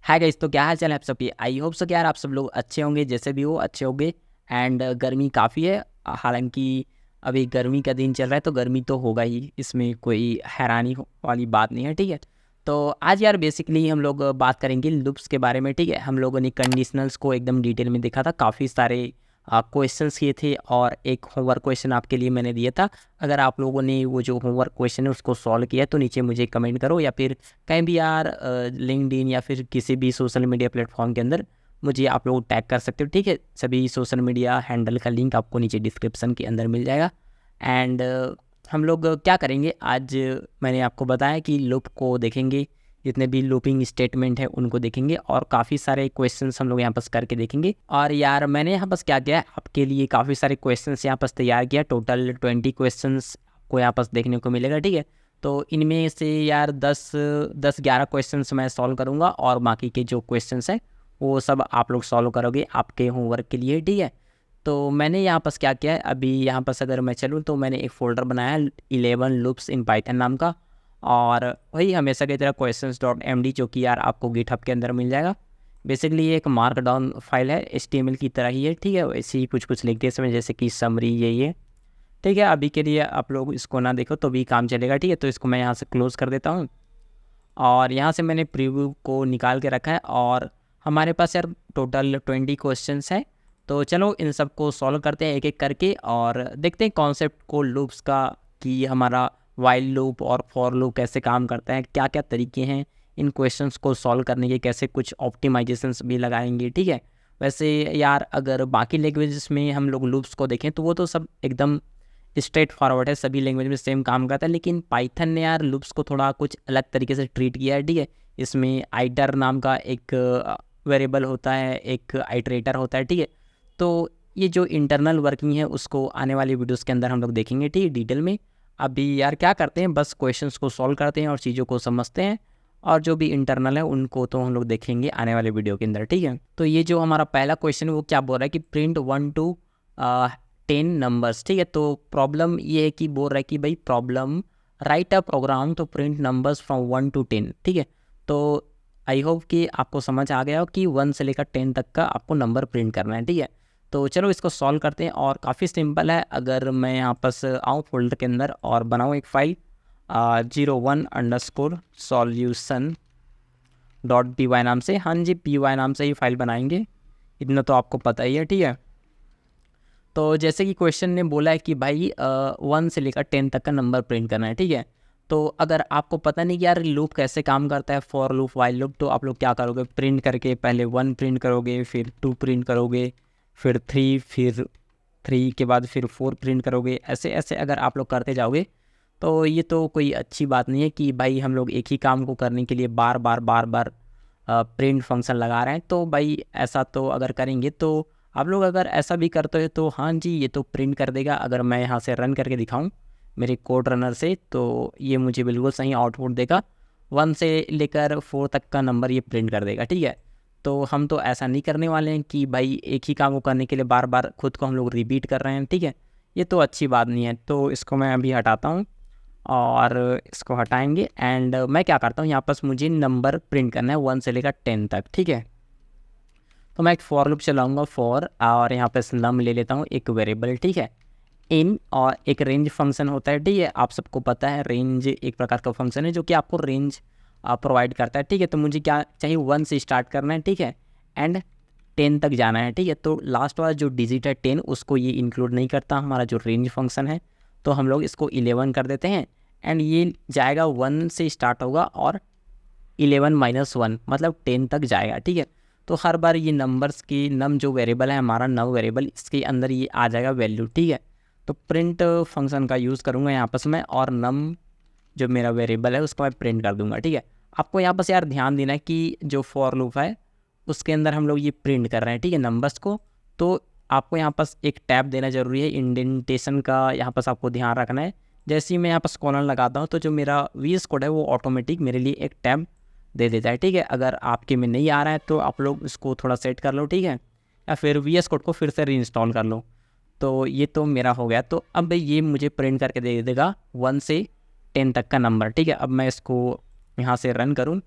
Hi guys, तो क्या हाल चाल है आप सबकी। आई होप सो कि यार आप सब लोग अच्छे होंगे, जैसे भी हो अच्छे होंगे। एंड गर्मी काफ़ी है। हालांकि अभी गर्मी का दिन चल रहा है तो गर्मी तो होगा ही, इसमें कोई हैरानी वाली बात नहीं है। ठीक है, तो आज यार बेसिकली हम लोग बात करेंगे लूप्स के बारे में। ठीक है, हम लोगों ने कंडीशनल्स को एकदम डिटेल में देखा था, काफ़ी सारे क्वेश्चंस किए थे और एक होमवर्क क्वेश्चन आपके लिए मैंने दिया था। अगर आप लोगों ने वो जो होमवर्क क्वेश्चन है उसको सॉल्व किया तो नीचे मुझे कमेंट करो, या फिर कहीं भी यार लिंक्डइन या फिर किसी भी सोशल मीडिया प्लेटफॉर्म के अंदर मुझे आप लोग टैग कर सकते हो। ठीक है, सभी सोशल मीडिया हैंडल का लिंक आपको नीचे डिस्क्रिप्शन के अंदर मिल जाएगा। एंड हम लोग क्या करेंगे आज, मैंने आपको बताया कि लूप को देखेंगे, जितने भी लूपिंग स्टेटमेंट है उनको देखेंगे और काफ़ी सारे क्वेश्चंस हम लोग यहाँ पास करके देखेंगे। और यार मैंने यहाँ पास क्या किया है, आपके लिए काफ़ी सारे क्वेश्चंस यहाँ पास तैयार किया। टोटल 20 क्वेश्चंस को यहाँ पास देखने को मिलेगा। ठीक है, तो इनमें से यार 10-11 क्वेश्चंस मैं सॉल्व करूँगा और बाकी के जो क्वेश्चंस हैं वो सब आप लोग सॉल्व करोगे आपके होमवर्क के लिए। ठीक है, तो मैंने यहाँ पास क्या किया है, अभी यहाँ पास अगर मैं चलूँ तो मैंने एक फ़ोल्डर बनाया है 11 लूप्स इन पाइथन नाम का। और वही हमेशा की तरह questions.md, जो कि यार आपको गिटहब के अंदर मिल जाएगा। बेसिकली ये एक मार्क डाउन फाइल है, HTML की तरह ही है। ठीक है, वैसे ही कुछ लिखते समय जैसे कि समरी ये। ठीक है, अभी के लिए आप लोग इसको ना देखो तो भी काम चलेगा। ठीक है, तो इसको मैं यहाँ से क्लोज़ कर देता हूँ और यहाँ से मैंने प्रीव्यू को निकाल के रखा है। और हमारे पास यार टोटल 20 क्वेश्चंस है, तो चलो इन सब को सॉल्व करते हैं एक एक करके और देखते हैं कॉन्सेप्ट को लूप्स का, कि हमारा वाइल लूप और फॉर लूप कैसे काम करता है, क्या क्या तरीके हैं इन क्वेश्चंस को सॉल्व करने के, कैसे कुछ ऑप्टिमाइजेशंस भी लगाएंगे। ठीक है, वैसे यार अगर बाकी लैंग्वेजेस में हम लोग लूप्स को देखें तो वो तो सब एकदम स्ट्रेट फॉरवर्ड है, सभी लैंग्वेज में सेम काम करता है। लेकिन पाइथन ने यार लूप्स को थोड़ा कुछ अलग तरीके से ट्रीट किया है। ठीक है, इसमें आइटर नाम का एक वेरिएबल होता है, एक आइटरेटर होता है। ठीक है, तो ये जो इंटरनल वर्किंग है उसको आने वाली वीडियोस के अंदर हम लोग देखेंगे। ठीक है, डिटेल में। अभी यार क्या करते हैं, बस क्वेश्चंस को सॉल्व करते हैं और चीज़ों को समझते हैं, और जो भी इंटरनल है उनको तो हम लोग देखेंगे आने वाले वीडियो के अंदर। ठीक है, तो ये जो हमारा पहला क्वेश्चन है वो क्या बोल रहा है कि प्रिंट 1 to 10 नंबर्स। ठीक है, तो प्रॉब्लम ये है कि बोल रहा है कि भाई problem write a program to print numbers from 1 to 10। ठीक है, तो आई होप कि आपको समझ आ गया हो कि 1 से लेकर 10 तक का आपको नंबर प्रिंट करना है। ठीक है, तो चलो इसको सॉल्व करते हैं और काफ़ी सिंपल है। अगर मैं यहाँ पर आऊँ फोल्डर के अंदर और बनाऊँ एक फाइल 01_solution.py नाम से, हाँ जी py नाम से ही फाइल बनाएंगे, इतना तो आपको पता ही है। ठीक है, तो जैसे कि क्वेश्चन ने बोला है कि भाई 1 से लेकर 10 तक का नंबर प्रिंट करना है। ठीक है, तो अगर आपको पता नहीं कि यार लूप कैसे काम करता है, फॉर लूप वाइल लूप, तो आप लोग क्या करोगे, प्रिंट करके पहले 1 प्रिंट करोगे, फिर 2 प्रिंट करोगे, फिर 3, फिर 3 के बाद फिर 4 प्रिंट करोगे। ऐसे ऐसे अगर आप लोग करते जाओगे तो ये तो कोई अच्छी बात नहीं है कि भाई हम लोग एक ही काम को करने के लिए बार बार प्रिंट फंक्शन लगा रहे हैं। तो भाई ऐसा तो अगर करेंगे तो आप लोग अगर ऐसा भी करते हो तो हाँ जी ये तो प्रिंट कर देगा। अगर मैं यहाँ से रन करके दिखाऊं मेरे कोड रनर से तो ये मुझे बिल्कुल सही आउटपुट देगा, 1 से लेकर 4 तक का नंबर ये प्रिंट कर देगा। ठीक है, तो हम तो ऐसा नहीं करने वाले हैं कि भाई एक ही काम को करने के लिए बार बार खुद को हम लोग रिपीट कर रहे हैं। ठीक है, ये तो अच्छी बात नहीं है, तो इसको मैं अभी हटाता हूँ और इसको हटाएंगे। एंड मैं क्या करता हूँ, यहाँ पर मुझे नंबर प्रिंट करना है 1 से लेकर 10 तक। ठीक है, तो मैं एक फॉर लूप चलाऊंगा फॉर, और यहाँ पे नम ले लेता हूँ एक वेरिएबल। ठीक है, इन और एक रेंज फंक्शन होता है। ठीक है, आप सबको पता है रेंज एक प्रकार का फंक्शन है जो कि आपको रेंज प्रोवाइड करता है। ठीक है, तो मुझे क्या चाहिए, 1 से स्टार्ट करना है। ठीक है, एंड 10 तक जाना है। ठीक है, तो लास्ट वाला जो डिजिट है 10 उसको ये इंक्लूड नहीं करता हमारा जो रेंज फंक्शन है, तो हम लोग इसको 11 कर देते हैं। एंड ये जाएगा 1 से स्टार्ट होगा और 11 - 1 मतलब 10 तक जाएगा। ठीक है, तो हर बार ये नंबर्स की नम जो वेरिएबल है हमारा नम वेरिएबल, इसके अंदर ये आ जाएगा वैल्यू। ठीक है, तो प्रिंट फंक्शन का यूज़ करूँगा यहाँ पर मैं, और नम जो मेरा वेरिएबल है उसको मैं प्रिंट कर दूँगा। ठीक है, आपको यहाँ पर यार ध्यान देना है कि जो फॉर लूप है उसके अंदर हम लोग ये प्रिंट कर रहे हैं। ठीक है, नंबर्स को, तो आपको यहाँ पर एक टैब देना ज़रूरी है, इंडेंटेशन का यहाँ पर आपको ध्यान रखना है। जैसे ही मैं यहाँ पर कॉलन लगाता हूँ तो जो मेरा VS कोड है वो ऑटोमेटिक मेरे लिए एक टैब दे देता है। ठीक है, अगर आपके में नहीं आ रहा है तो आप लोग इसको थोड़ा सेट कर लो। ठीक है, या फिर VS कोड को फिर से रीइंस्टॉल कर लो। तो ये तो मेरा हो गया, तो अब ये मुझे प्रिंट करके दे देगा 1 से 10 तक का नंबर। ठीक है, अब मैं इसको यहाँ से रन करूँ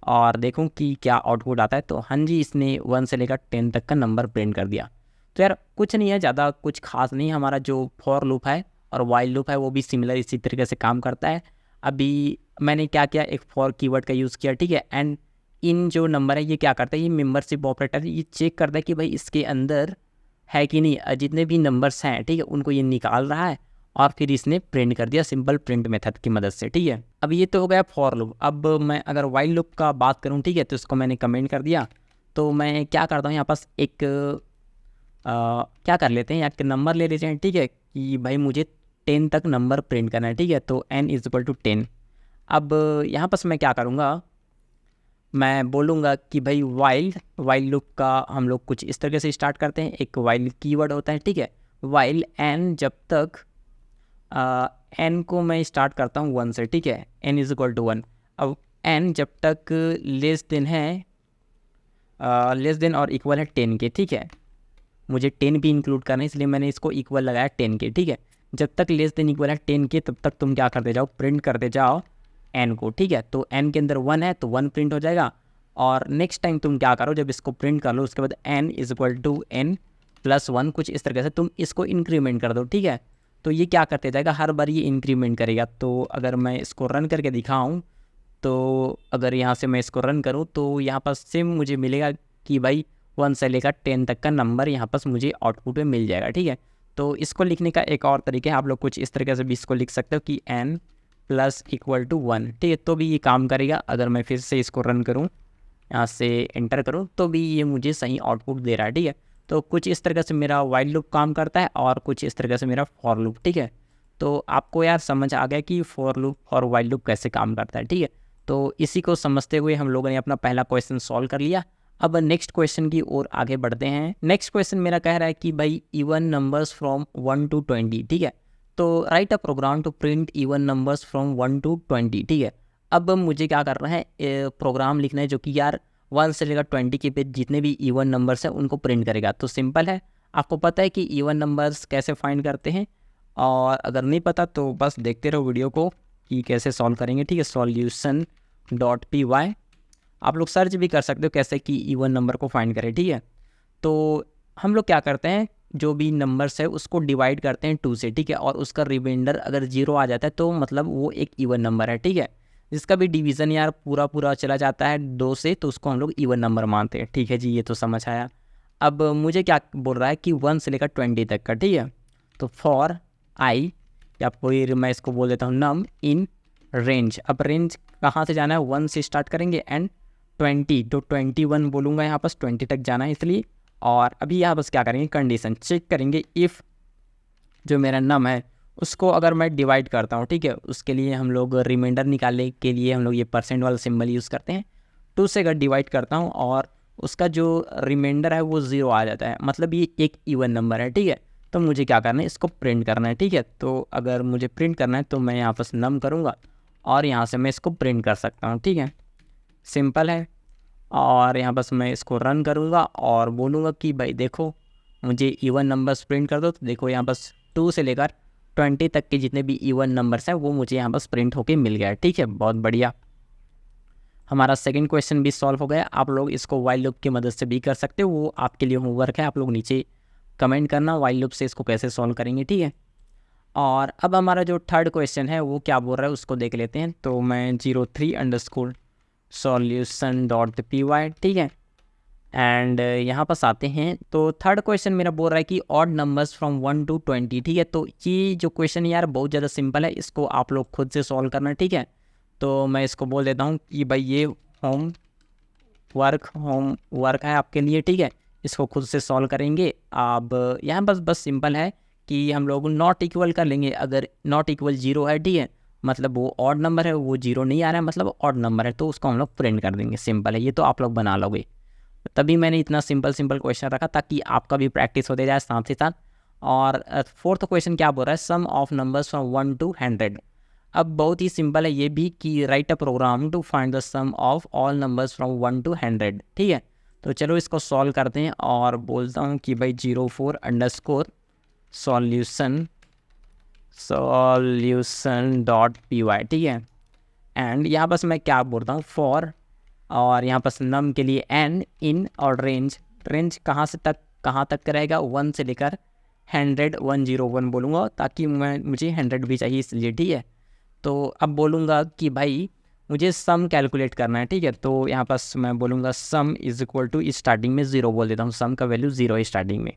और देखूं कि क्या आउटपुट आता है। तो हाँ जी, इसने 1 से लेकर 10 तक का नंबर प्रिंट कर दिया। तो यार कुछ नहीं है, ज़्यादा कुछ खास नहीं है। हमारा जो फॉर लूप है और वाइल लूप है वो भी सिमिलर इसी तरीके से काम करता है। अभी मैंने क्या किया, एक फॉर कीवर्ड का यूज़ किया, ठीक है। एंड इन जो नंबर है ये क्या करता है, ये मेंबरशिप ऑपरेटर ये चेक करता है कि भाई इसके अंदर है कि नहीं, जितने भी नंबर्स हैं, ठीक है, उनको ये निकाल रहा है और फिर इसने प्रिंट कर दिया सिंपल प्रिंट मेथड की मदद से, ठीक है। अब ये तो हो गया फॉर लूप। अब मैं अगर वाइल लूप का बात करूँ, ठीक है, तो इसको मैंने कमेंट कर दिया। तो मैं क्या करता हूँ, यहाँ पास एक क्या कर लेते हैं, एक नंबर ले लेते हैं, ठीक है, कि भाई मुझे 10 तक नंबर प्रिंट करना है, ठीक है। तो n इज इक्वल टू 10। अब यहाँ पास मैं क्या करूँगा, मैं बोलूँगा कि भाई वाइल लूप का हम लोग कुछ इस तरीके से स्टार्ट करते हैं। एक वाइल कीवर्ड होता है, ठीक है। वाइल n जब तक n को मैं स्टार्ट करता हूँ 1 से, ठीक है, n इज इक्वल टू 1। अब n जब तक लेस देन है लेस देन और इक्वल है 10 के, ठीक है। मुझे 10 भी इंक्लूड करना है इसलिए मैंने इसको इक्वल लगाया 10 के, ठीक है। जब तक लेस देन इक्वल है 10 के तब तक तुम क्या करते जाओ, प्रिंट करते जाओ n को, ठीक है। तो n के अंदर 1 है तो 1 प्रिंट हो जाएगा। और नेक्स्ट टाइम तुम क्या करो, जब इसको प्रिंट कर लो उसके बाद n is equal to n plus 1, कुछ इस तरीके से तुम इसको इंक्रीमेंट कर दो, ठीक है। तो ये क्या करते जाएगा, हर बार ये इंक्रीमेंट करेगा। तो अगर मैं इसको रन करके दिखाऊँ, तो अगर यहाँ से मैं इसको रन करूँ तो यहाँ पर सेम मुझे मिलेगा कि भाई 1 से लेकर 10 तक का नंबर यहाँ पर मुझे आउटपुट में मिल जाएगा, ठीक है। तो इसको लिखने का एक और तरीका है, आप लोग कुछ इस तरीके से भी इसको लिख सकते हो कि n प्लस इक्वल टू 1, ठीक है, तो भी ये काम करेगा। अगर मैं फिर से इसको रन करूँ, यहाँ से एंटर करूँ, तो भी ये मुझे सही आउटपुट दे रहा है, ठीक है। तो कुछ इस तरीके से मेरा वाइल लूप काम करता है और कुछ इस तरीके से मेरा फॉर लूप, ठीक है। तो आपको यार समझ आ गया कि फॉर लूप और वाइल लूप कैसे काम करता है, ठीक है। तो इसी को समझते हुए हम लोगों ने अपना पहला क्वेश्चन सॉल्व कर लिया। अब नेक्स्ट क्वेश्चन की ओर आगे बढ़ते हैं। नेक्स्ट क्वेश्चन मेरा कह रहा है कि भाई इवन नंबर्स फ्रॉम 1 to 20, ठीक है। तो write a program to print even numbers from 1 to 20, ठीक है। अब मुझे क्या करना है, प्रोग्राम लिखना है जो कि यार 1 से लेकर 20 के बीच जितने भी इवन नंबर्स हैं उनको प्रिंट करेगा। तो सिंपल है, आपको पता है कि इवन नंबर्स कैसे फाइंड करते हैं, और अगर नहीं पता तो बस देखते रहो वीडियो को कि कैसे सॉल्व करेंगे, ठीक है। solution.py आप लोग सर्च भी कर सकते हो कैसे कि इवन नंबर को फाइंड करें, ठीक है। तो हम लोग क्या करते हैं, जो भी नंबर्स है उसको डिवाइड करते हैं 2 से, ठीक है, और उसका रिमाइंडर अगर 0 आ जाता है तो मतलब वो एक इवन नंबर है, ठीक है। जिसका भी डिवीज़न यार पूरा पूरा चला जाता है 2 से तो उसको हम लोग इवन नंबर मानते हैं, ठीक है जी, ये तो समझ आया। अब मुझे क्या बोल रहा है कि 1 से लेकर 20 तक का, ठीक है। तो फॉर आई, या फिर मैं इसको बोल देता हूँ नम इन रेंज। अब रेंज कहाँ से जाना है, 1 से स्टार्ट करेंगे एंड 20, तो 21 बोलूँगा, यहाँ पास 20 तक जाना है इसलिए। और अभी यहाँ बस क्या करेंगे, कंडीशन चेक करेंगे इफ़ जो मेरा नम है उसको अगर मैं डिवाइड करता हूँ, ठीक है, उसके लिए हम लोग रिमाइंडर निकालने के लिए हम लोग ये परसेंट वाला सिंबल यूज़ करते हैं। 2 से अगर डिवाइड करता हूँ और उसका जो रिमाइंडर है वो 0 आ जाता है, मतलब ये एक इवन नंबर है, ठीक है। तो मुझे क्या करना है, इसको प्रिंट करना है, ठीक है। तो अगर मुझे प्रिंट करना है तो मैं यहाँ पर नम करूँगा और यहाँ से मैं इसको प्रिंट कर सकता हूँ, ठीक है, सिंपल है। और यहाँ बस मैं इसको रन करूँगा और बोलूँगा कि भाई देखो मुझे इवन नंबर्स प्रिंट कर दो। तो देखो यहाँ बस 2 से लेकर 20 तक के जितने भी इवन नंबर्स हैं वो मुझे यहाँ बस प्रिंट होके मिल गया है, ठीक है, बहुत बढ़िया। हमारा सेकंड क्वेश्चन भी सॉल्व हो गया। आप लोग इसको वाइल लूप की मदद से भी कर सकते हो, वो आपके लिए होमवर्क है, आप लोग नीचे कमेंट करना वाइल लूप से इसको कैसे सॉल्व करेंगे, ठीक है। और अब हमारा जो थर्ड क्वेश्चन है वो क्या बोल रहा है उसको देख लेते हैं। तो मैं 03_solution.py, ठीक है, एंड यहाँ पास आते हैं। तो थर्ड क्वेश्चन मेरा बोल रहा है कि ऑड नंबर्स फ्रॉम 1 to 20, ठीक है। तो ये जो क्वेश्चन यार बहुत ज़्यादा सिंपल है, इसको आप लोग खुद से सॉल्व करना, ठीक है। तो मैं इसको बोल देता हूँ कि भाई ये होम वर्क है आपके लिए, ठीक है, इसको खुद से सॉल्व करेंगे। अब यहाँ बस सिंपल है कि हम लोग नॉट इक्वल कर लेंगे। अगर नॉट इक्वल 0 है, ठीक है, मतलब वो ऑड नंबर है, वो 0 नहीं आ रहा है मतलब ऑड नंबर है, तो उसको हम लोग प्रिंट कर देंगे, सिंपल है, ये तो आप लोग बना लोगे। तभी मैंने इतना सिंपल क्वेश्चन रखा ताकि आपका भी प्रैक्टिस होते जाए साथ ही साथ। और फोर्थ क्वेश्चन क्या बोल रहा है, sum of numbers from 1 to 100। अब बहुत ही सिंपल है ये भी कि write a program to find the sum of all numbers from 1 to 100, ठीक है। तो चलो इसको सॉल्व करते हैं और बोलता हूँ कि भाई 04_solution.py, ठीक है। एंड यहाँ बस मैं क्या बोलता हूँ, फॉर और यहाँ पर नम के लिए n इन, और रेंज कहाँ तक रहेगा, 1 से लेकर 101 बोलूँगा, ताकि मुझे 100 भी चाहिए इसलिए, ठीक है। तो अब बोलूँगा कि भाई मुझे सम कैलकुलेट करना है, ठीक है। तो यहाँ पर मैं बोलूँगा sum is equal to, starting में 0 बोल देता हूँ, सम का वैल्यू 0 है स्टार्टिंग में।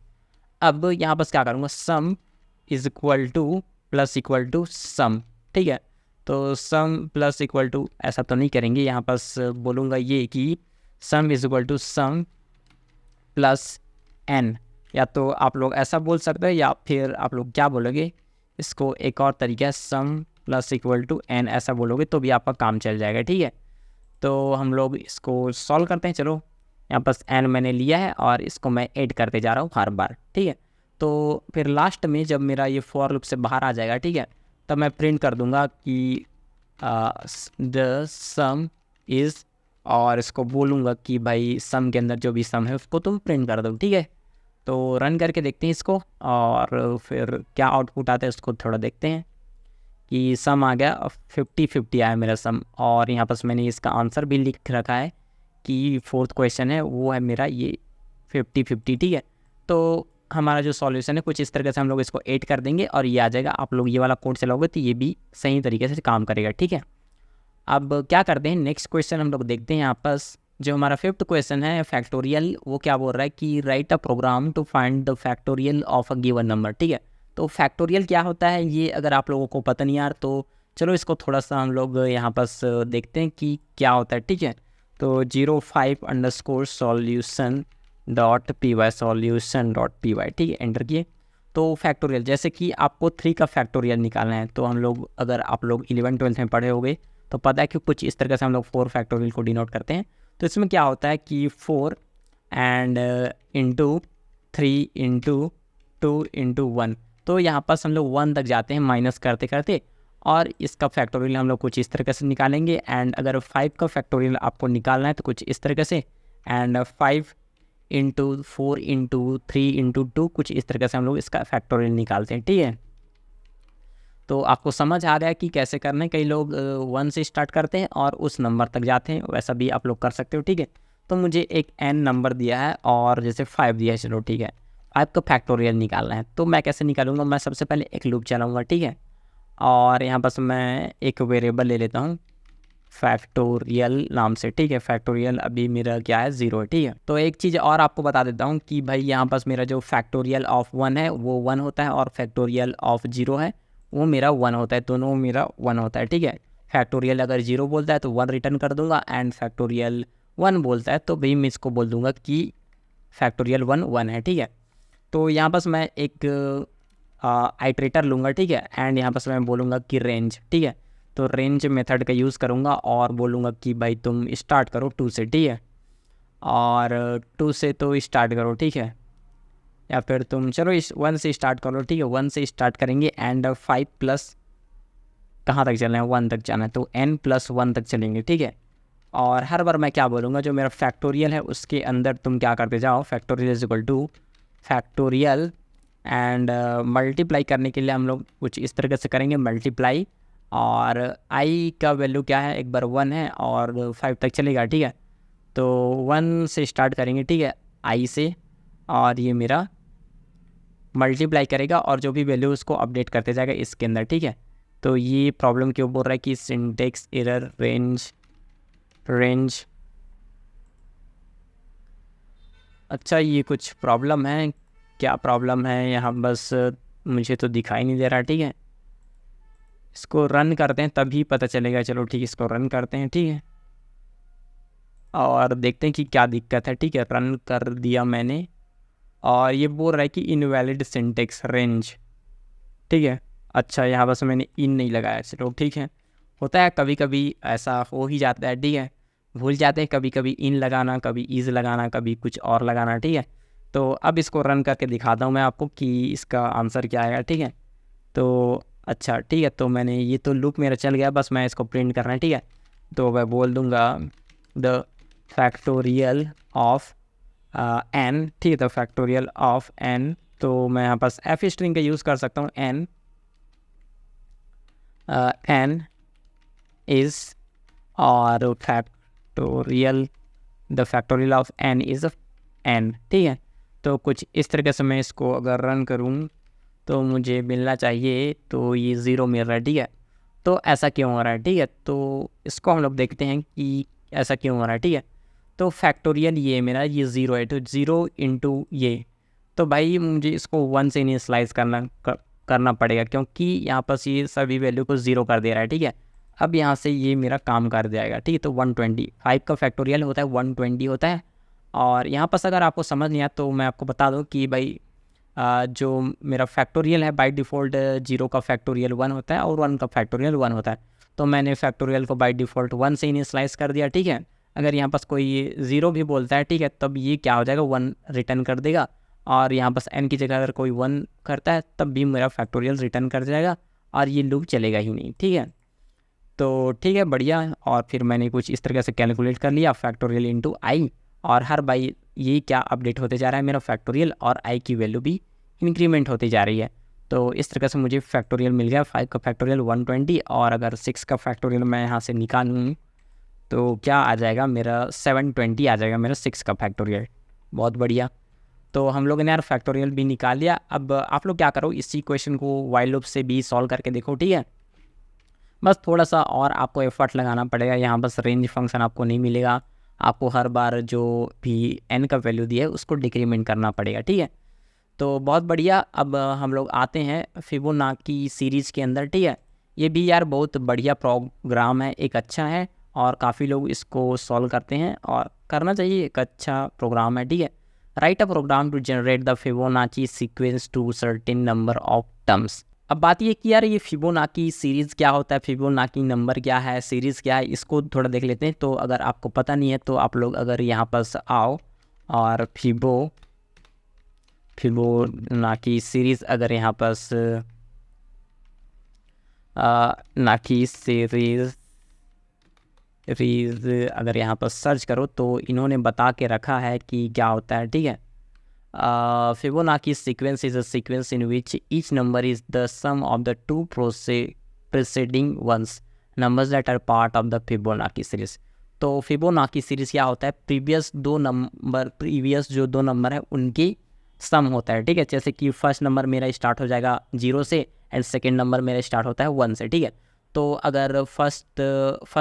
अब यहाँ पर क्या करूँगा, sum is equal to plus equal to sum, ठीक है। तो सम प्लस इक्वल टू ऐसा तो नहीं करेंगे, यहाँ पर बोलूँगा ये कि sum is equal to sum plus n, या तो आप लोग ऐसा बोल सकते हैं या फिर आप लोग क्या बोलोगे, इसको एक और तरीका है, सम प्लस इक्वल टू n ऐसा बोलोगे तो भी आपका काम चल जाएगा, ठीक है। तो हम लोग इसको सॉल्व करते हैं। चलो यहाँ पर n मैंने लिया है और इसको मैं ऐड करते जा रहा हूँ हर बार, ठीक है। तो फिर लास्ट में जब मेरा ये फॉर लूप से बाहर आ जाएगा, ठीक है, तब मैं प्रिंट कर दूंगा कि द सम इज़, और इसको बोलूँगा कि भाई सम के अंदर जो भी सम है उसको तुम प्रिंट कर दो, ठीक है। तो रन करके देखते हैं इसको, और फिर क्या आउटपुट आता है उसको थोड़ा देखते हैं कि सम आ गया 50-50 आया मेरा सम। और यहाँ पर मैंने इसका आंसर भी लिख रखा है कि 4th क्वेश्चन है वो है मेरा ये 50-50, ठीक है। तो हमारा जो सॉल्यूशन है कुछ इस तरीके से हम लोग इसको ऐड कर देंगे और ये आ जाएगा। आप लोग ये वाला कोड चलाओगे तो ये भी सही तरीके से काम करेगा, ठीक है। अब क्या करते हैं, नेक्स्ट क्वेश्चन हम लोग देखते हैं। यहाँ पर जो हमारा 5th क्वेश्चन है फैक्टोरियल, वो क्या बोल रहा है कि write a program to find the factorial of a given number, ठीक है। तो फैक्टोरियल क्या होता है ये अगर आप लोगों को पता नहीं यार, तो चलो इसको थोड़ा सा हम लोग यहाँ पर देखते हैं कि क्या होता है, ठीक है। तो 05_solution.py solution.py, ठीक है, एंटर किए। तो फैक्टोरियल जैसे कि आपको 3 का फैक्टोरियल निकालना है, तो हम लोग अगर आप लोग 11th-12th में पढ़े होंगे तो पता है कि कुछ इस तरह से हम लोग 4 फैक्टोरियल को डिनोट करते हैं। तो इसमें क्या होता है कि 4 एंड इंटू 3 इंटू 2 इंटू 1, तो यहाँ पर हम लोग 1 तक जाते हैं माइनस करते करते, और इसका फैक्टोरियल हम लोग कुछ इस तरीके से निकालेंगे। एंड अगर 5 का फैक्टोरियल आपको निकालना है तो कुछ इस तरीके से, एंड 5 इंटू 4 इंटू 3 इंटू 2 कुछ इस तरीके से हम लोग इसका फैक्टोरियल निकालते हैं, ठीक है। तो आपको समझ आ गया कि कैसे करना है। कई लोग 1 से स्टार्ट करते हैं और उस नंबर तक जाते हैं, वैसा भी आप लोग कर सकते हो, ठीक है। तो मुझे एक n नंबर दिया है और जैसे 5 दिया है, चलो ठीक है, 5 का फैक्टोरियल निकालना है। तो मैं कैसे निकालूंगा, मैं सबसे पहले एक लूप चलाऊंगा, ठीक है। और यहाँ पर मैं एक वेरिएबल ले लेता हूँ फैक्टोरियल नाम से, ठीक है। फैक्टोरियल अभी मेरा क्या है, 0 है, ठीक है। तो एक चीज़ और आपको बता देता हूँ कि भाई यहाँ पर मेरा जो फैक्टोरियल ऑफ 1 है वो 1 होता है, और फैक्टोरियल ऑफ 0 है वो मेरा 1 होता है, दोनों मेरा 1 होता है, ठीक है। फैक्टोरियल अगर 0 बोलता है तो 1 रिटर्न कर दूंगा, एंड फैक्टोरियल 1 बोलता है तो भाई मैं इसको बोल दूंगा कि फैक्टोरियल 1 है, ठीक है। तो यहाँ पर मैं एक आइट्रेटर लूँगा, ठीक है, एंड यहाँ पर मैं बोलूँगा कि रेंज, ठीक है। तो रेंज मेथड का यूज़ करूँगा और बोलूँगा कि भाई तुम स्टार्ट करो 2 से, ठीक है, और 2 से तो स्टार्ट करो, ठीक है, या फिर तुम चलो इस 1 से स्टार्ट करो, ठीक है। 1 से स्टार्ट करेंगे एंड 5 प्लस कहाँ तक चलना है, 1 तक जाना है, तो n+1 तक चलेंगे, ठीक है। और हर बार मैं क्या बोलूँगा, जो मेरा फैक्टोरियल है उसके अंदर तुम क्या करते जाओ, factorial is equal two factorial, and multiply करने के लिए हम लोग कुछ इस तरीके से करेंगे, मल्टीप्लाई, और i का वैल्यू क्या है, एक बार 1 है और 5 तक चलेगा, ठीक है। तो 1 से स्टार्ट करेंगे, ठीक है, i से, और ये मेरा मल्टीप्लाई करेगा और जो भी वैल्यू उसको अपडेट करते जाएगा इसके अंदर, ठीक है। तो ये प्रॉब्लम क्यों बोल रहा है कि सिंटेक्स एरर, रेंज अच्छा ये कुछ प्रॉब्लम है, क्या प्रॉब्लम है यहाँ, बस मुझे तो दिखाई नहीं दे रहा, ठीक है। इसको रन करते हैं तभी पता चलेगा। चलो ठीक है, इसको रन करते हैं, ठीक है, और देखते हैं कि क्या दिक्कत है, ठीक है। रन कर दिया मैंने और ये बोल रहा है कि इनवैलिड सिंटेक्स रेंज, ठीक है। अच्छा यहाँ बस मैंने इन नहीं लगाया, चलो ठीक है, होता है कभी कभी ऐसा हो ही जाता है, ठीक है, भूल जाते हैं कभी कभी इन लगाना, कभी इज़ लगाना, कभी कुछ और लगाना, ठीक है। तो अब इसको रन करके दिखाता हूँ मैं आपको कि इसका आंसर क्या आएगा, ठीक है। तो अच्छा ठीक है, तो मैंने ये तो लूप मेरा चल गया, बस मैं इसको प्रिंट करना है, ठीक है। तो मैं बोल दूँगा द फैक्टोरियल ऑफ n, ठीक है, द फैक्टोरियल ऑफ n। तो मैं यहाँ पास एफ स्ट्रिंग का यूज़ कर सकता हूँ, n इज़, और the factorial of n is n, ठीक है। तो कुछ इस तरीके से मैं इसको अगर रन करूँ तो मुझे मिलना चाहिए, तो ये 0 मिल रहा है, ठीक है। तो ऐसा क्यों हो रहा है, ठीक है। तो इसको हम लोग देखते हैं कि ऐसा क्यों हो रहा है, ठीक है। तो फैक्टोरियल ये मेरा ये 0 है, तो 0 इंटू ये, तो भाई मुझे इसको 1 से इनिशियलाइज करना पड़ेगा, क्योंकि यहाँ पर ये सभी वैल्यू को 0 कर दे रहा है, ठीक है। अब यहाँ से ये मेरा काम कर जाएगा, ठीक है। तो 125 का फैक्टोरियल होता है 120 होता है। और यहाँ पर अगर आपको समझ नहीं आया तो मैं आपको बता दूँ कि भाई जो मेरा फैक्टोरियल है बाय डिफ़ॉल्ट 0 का फैक्टोरियल 1 होता है और 1 का फैक्टोरियल 1 होता है। तो मैंने फैक्टोरियल को बाय डिफ़ॉल्ट 1 से इनिशियलाइज कर दिया, ठीक है। अगर यहाँ पास कोई 0 भी बोलता है, ठीक है, तब ये क्या हो जाएगा 1 रिटर्न कर देगा। और यहाँ पास n की जगह अगर कोई 1 करता है तब भी मेरा फैक्टोरियल रिटर्न कर जाएगा और ये लूप चलेगा ही नहीं, ठीक है। तो ठीक है, बढ़िया। और फिर मैंने कुछ इस तरीके से कैलकुलेट कर लिया फैक्टोरियल इंटू आई, और हर बाई ये क्या अपडेट होते जा रहा है मेरा फैक्टोरियल, और आई की वैल्यू भी इंक्रीमेंट होती जा रही है। तो इस तरह से मुझे फैक्टोरियल मिल गया 5 का फैक्टोरियल 120, और अगर 6 का फैक्टोरियल मैं यहाँ से निकालूँ तो क्या आ जाएगा मेरा 720 आ जाएगा मेरा 6 का फैक्टोरियल। बहुत बढ़िया। तो हम लोगों ने यार फैक्टोरियल भी निकाल लिया। अब आप लोग क्या करो, इसी क्वेश्चन को वाइल लूप से भी सॉल्व करके देखो, ठीक है। बस थोड़ा सा और आपको एफर्ट लगाना पड़ेगा। यहाँ बस रेंज फंक्शन आपको नहीं मिलेगा, आपको हर बार जो भी n का वैल्यू दिया है उसको डिक्रीमेंट करना पड़ेगा, ठीक है। तो बहुत बढ़िया। अब हम लोग आते हैं फिबोनाची सीरीज़ के अंदर, ठीक है। ये भी यार बहुत बढ़िया प्रोग्राम है, एक अच्छा है, और काफ़ी लोग इसको सॉल्व करते हैं और करना चाहिए, एक अच्छा प्रोग्राम है, ठीक है। Write a program to generate the Fibonacci sequence to certain number of terms. अब बात ये कि यार ये फिबोनाची सीरीज़ क्या होता है, फिबोनाची नंबर क्या है, सीरीज़ क्या है, इसको थोड़ा देख लेते हैं। तो अगर आपको पता नहीं है तो आप लोग अगर यहाँ पर आओ और फिबोनाची सीरीज़ अगर यहाँ पर नाची सीरीज़ अगर यहाँ पर सर्च करो तो इन्होंने बता के रखा है कि क्या होता है, ठीक है। Fibonacci sequence is a sequence in which each number is the sum of the two preceding ones, numbers that are part of the Fibonacci series. तो Fibonacci series क्या होता है, प्रीवियस जो दो नंबर है उनकी सम होता है, ठीक है। जैसे कि फर्स्ट नंबर मेरा स्टार्ट हो जाएगा 0 से एंड सेकेंड नंबर मेरा स्टार्ट होता है 1 से, ठीक है। तो अगर फर्स्ट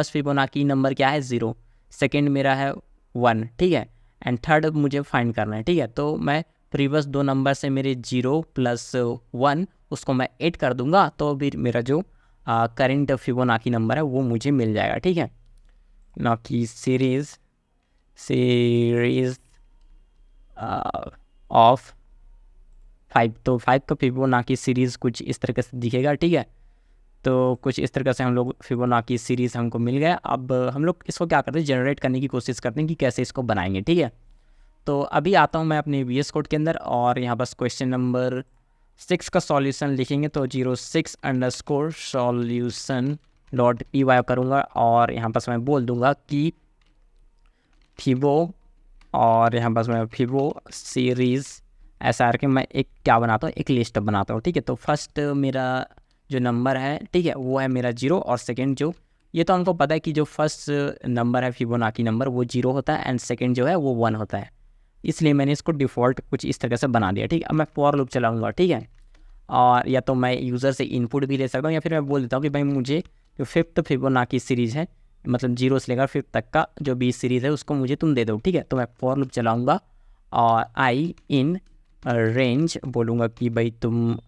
फिबोनाची नंबर क्या है 0, सेकेंड मेरा है 1, ठीक है, एंड थर्ड मुझे फाइंड करना है, ठीक है। तो मैं प्रीवियस दो नंबर से मेरे 0 प्लस 1 उसको मैं 8 कर दूंगा, तो फिर मेरा जो करेंट फिबोनाची नंबर है वो मुझे मिल जाएगा, ठीक है। नाकी सीरीज ऑफ 5, तो 5 का फिबोनाची सीरीज़ कुछ इस तरीके से दिखेगा, ठीक है। तो कुछ इस तरीके से हम लोग फिबोनाची सीरीज़ हमको मिल गया। अब हम लोग इसको क्या करते हैं, जनरेट करने की कोशिश करते हैं कि कैसे इसको बनाएंगे, ठीक है। तो अभी आता हूँ मैं अपने VS कोड के अंदर, और यहाँ बस क्वेश्चन नंबर 6 का सॉल्यूशन लिखेंगे तो 06_solution.py करूँगा, और यहाँ बस मैं बोल दूँगा कि फिबो, और यहाँ बस मैं फिबो सीरीज़ ऐसा करके मैं एक क्या बनाता हूँ, एक लिस्ट बनाता हूँ, ठीक है। तो फर्स्ट मेरा जो नंबर है, ठीक है, वो है मेरा 0, और सेकंड जो, ये तो हमको पता है कि जो फर्स्ट नंबर है फिबोनाची नंबर वो 0 होता है, एंड सेकंड जो है वो 1 होता है, इसलिए मैंने इसको डिफ़ॉल्ट कुछ इस तरह से बना दिया, ठीक है। अब मैं फॉर लूप चलाऊँगा, ठीक है, और या तो मैं यूज़र से इनपुट भी ले सकता हूँ, या फिर मैं बोल देता हूँ कि भाई मुझे जो 5th फिबोनाची सीरीज़ है, मतलब 0 से लेकर 5 तक का जो भी सीरीज़ है उसको मुझे तुम दे दो, ठीक है। तो मैं फॉर लूप चलाऊँगा और आई इन रेंज बोलूँगा कि भाई तुम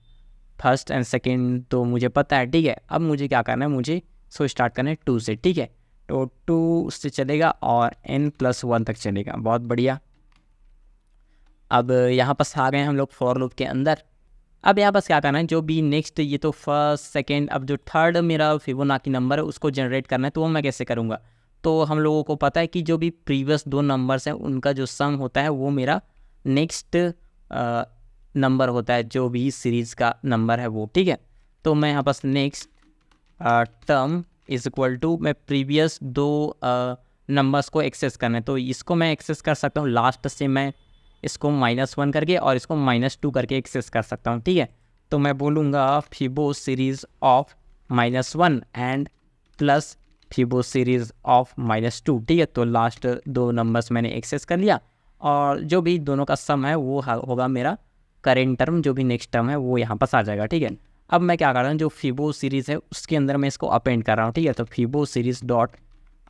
फर्स्ट एंड सेकेंड तो मुझे पता है, ठीक है। अब मुझे क्या करना है, मुझे स्टार्ट करना है 2 से, ठीक है। तो 2 से चलेगा और n+1 तक चलेगा, बहुत बढ़िया। अब यहाँ पर आ गए हम लोग फॉर लूप के अंदर। अब यहाँ पर क्या करना है, जो भी नेक्स्ट, ये तो फर्स्ट सेकेंड, अब जो थर्ड मेरा फिबोनाची नंबर है उसको जनरेट करना है, तो वो मैं कैसे करूँगा। तो हम लोगों को पता है कि जो भी प्रीवियस दो नंबर्स हैं उनका जो सम होता है वो मेरा नेक्स्ट नंबर होता है, जो भी सीरीज़ का नंबर है वो, ठीक है। तो मैं यहाँ pass next term is equal to, मैं प्रीवियस दो नंबर्स को एक्सेस करना है, तो इसको मैं एक्सेस कर सकता हूँ लास्ट से, मैं इसको -1 करके और इसको -2 करके एक्सेस कर सकता हूँ, ठीक है। तो मैं बोलूँगा fibo series of -1 and fibo series of -2, ठीक है। तो लास्ट 2 नंबर्स मैंने एक्सेस कर लिया और जो भी दोनों का सम है वो होगा मेरा करेंट टर्म, जो भी नेक्स्ट टर्म है वो यहाँ पास आ जाएगा, ठीक है। अब मैं क्या कर रहा हूँ, जो फिबो सीरीज़ है उसके अंदर मैं इसको अपेंड कर रहा हूँ, ठीक है। तो फिबो सीरीज़ डॉट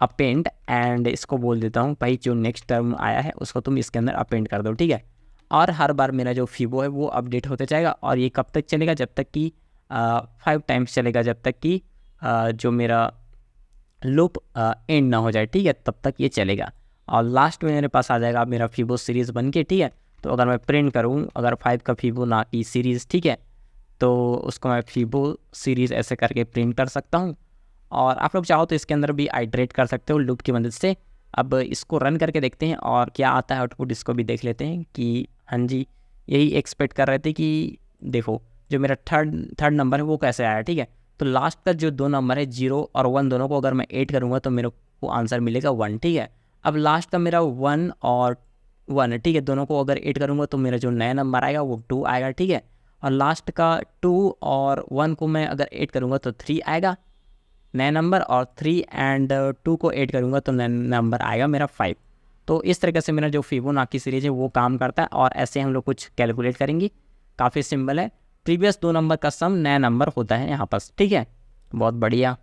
अपेंड एंड इसको बोल देता हूँ भाई जो नेक्स्ट टर्म आया है उसको तुम इसके अंदर अपेंड कर दो, ठीक है। और हर बार मेरा जो फिबो है वो अपडेट होते जाएगा और ये कब तक चलेगा, जब तक कि 5 टाइम्स चलेगा, जब तक कि जो मेरा लूप एंड ना हो जाए, ठीक है, तब तक ये चलेगा। और लास्ट में मेरे पास आ जाएगा मेरा फिबो सीरीज़ बन के, ठीक है। तो अगर मैं प्रिंट करूँ अगर 5 का फिबो ना की सीरीज़, ठीक है, तो उसको मैं फिबो सीरीज़ ऐसे करके प्रिंट कर सकता हूँ। और आप लोग चाहो तो इसके अंदर भी आइट्रेट कर सकते हो लूप की मदद से। अब इसको रन करके देखते हैं और क्या आता है आउटपुट, इसको भी देख लेते हैं कि हाँ जी यही एक्सपेक्ट कर रहे थे कि देखो जो मेरा थर्ड नंबर है वो कैसे आया, ठीक है। तो लास्ट का जो 2 नंबर है 0 और 1 दोनों को अगर मैं ऐड करूँगा तो मेरे को आंसर मिलेगा 1, ठीक है। अब लास्ट का मेरा 1 और 1, ठीक है, दोनों को अगर ऐड करूँगा तो मेरा जो नया नंबर आएगा वो 2 आएगा, ठीक है। और लास्ट का 2 और 1 को मैं अगर ऐड करूँगा तो 3 आएगा नया नंबर, और 3 एंड 2 को ऐड करूँगा तो नया नंबर आएगा मेरा 5। तो इस तरीके से मेरा जो फिबोनाची सीरीज है वो काम करता है और ऐसे हम लोग कुछ कैलकुलेट करेंगे। काफ़ी सिंपल है, प्रीवियस 2 नंबर का सम नया नंबर होता है यहाँ पर, ठीक है। बहुत बढ़िया,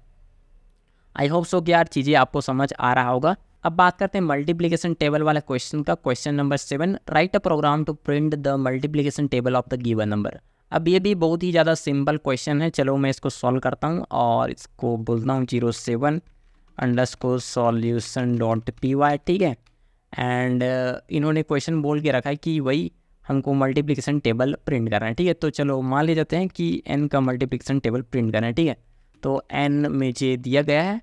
आई होप सो कि यार चीज़ें आपको समझ आ रहा होगा। अब बात करते हैं मल्टीप्लिकेशन टेबल वाला क्वेश्चन का। Question number 7, write a program to print the multiplication table of the given number. अब ये भी बहुत ही ज़्यादा सिंपल क्वेश्चन है, चलो मैं इसको सॉल्व करता हूँ और इसको बोलता हूँ 07_solution.py, ठीक है। एंड इन्होंने क्वेश्चन बोल के रखा है कि वही हमको मल्टीप्लिकेशन टेबल प्रिंट करना है, ठीक है। तो चलो मान ले जाते हैं कि n का मल्टीप्लिकेशन टेबल प्रिंट करना है, ठीक है। तो n मुझे दिया गया है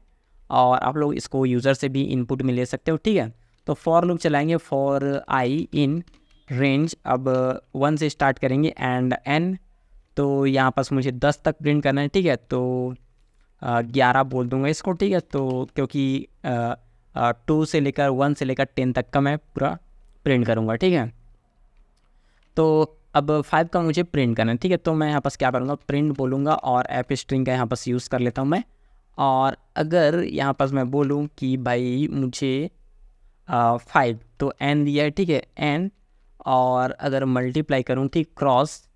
और आप लोग इसको यूज़र से भी इनपुट में ले सकते हो, ठीक है। तो फॉर लूप चलाएंगे, फॉर आई इन रेंज, अब 1 से स्टार्ट करेंगे एंड n, तो यहाँ पास मुझे 10 तक प्रिंट करना है, ठीक है। तो 11 बोल दूंगा इसको, ठीक है। तो क्योंकि 2 से लेकर 1 से लेकर 10 तक का मैं पूरा प्रिंट करूँगा, ठीक है। तो अब 5 का मुझे प्रिंट करना है, ठीक है। तो मैं यहाँ पास क्या करूँगा, प्रिंट बोलूँगा और एफ स्ट्रिंग का यहाँ पास यूज़ कर लेता हूँ मैं। और अगर यहाँ पास मैं बोलूँ कि भाई मुझे 5, तो n दिया है, ठीक है, n, और अगर मल्टीप्लाई करूँ, ठीक, क्रॉस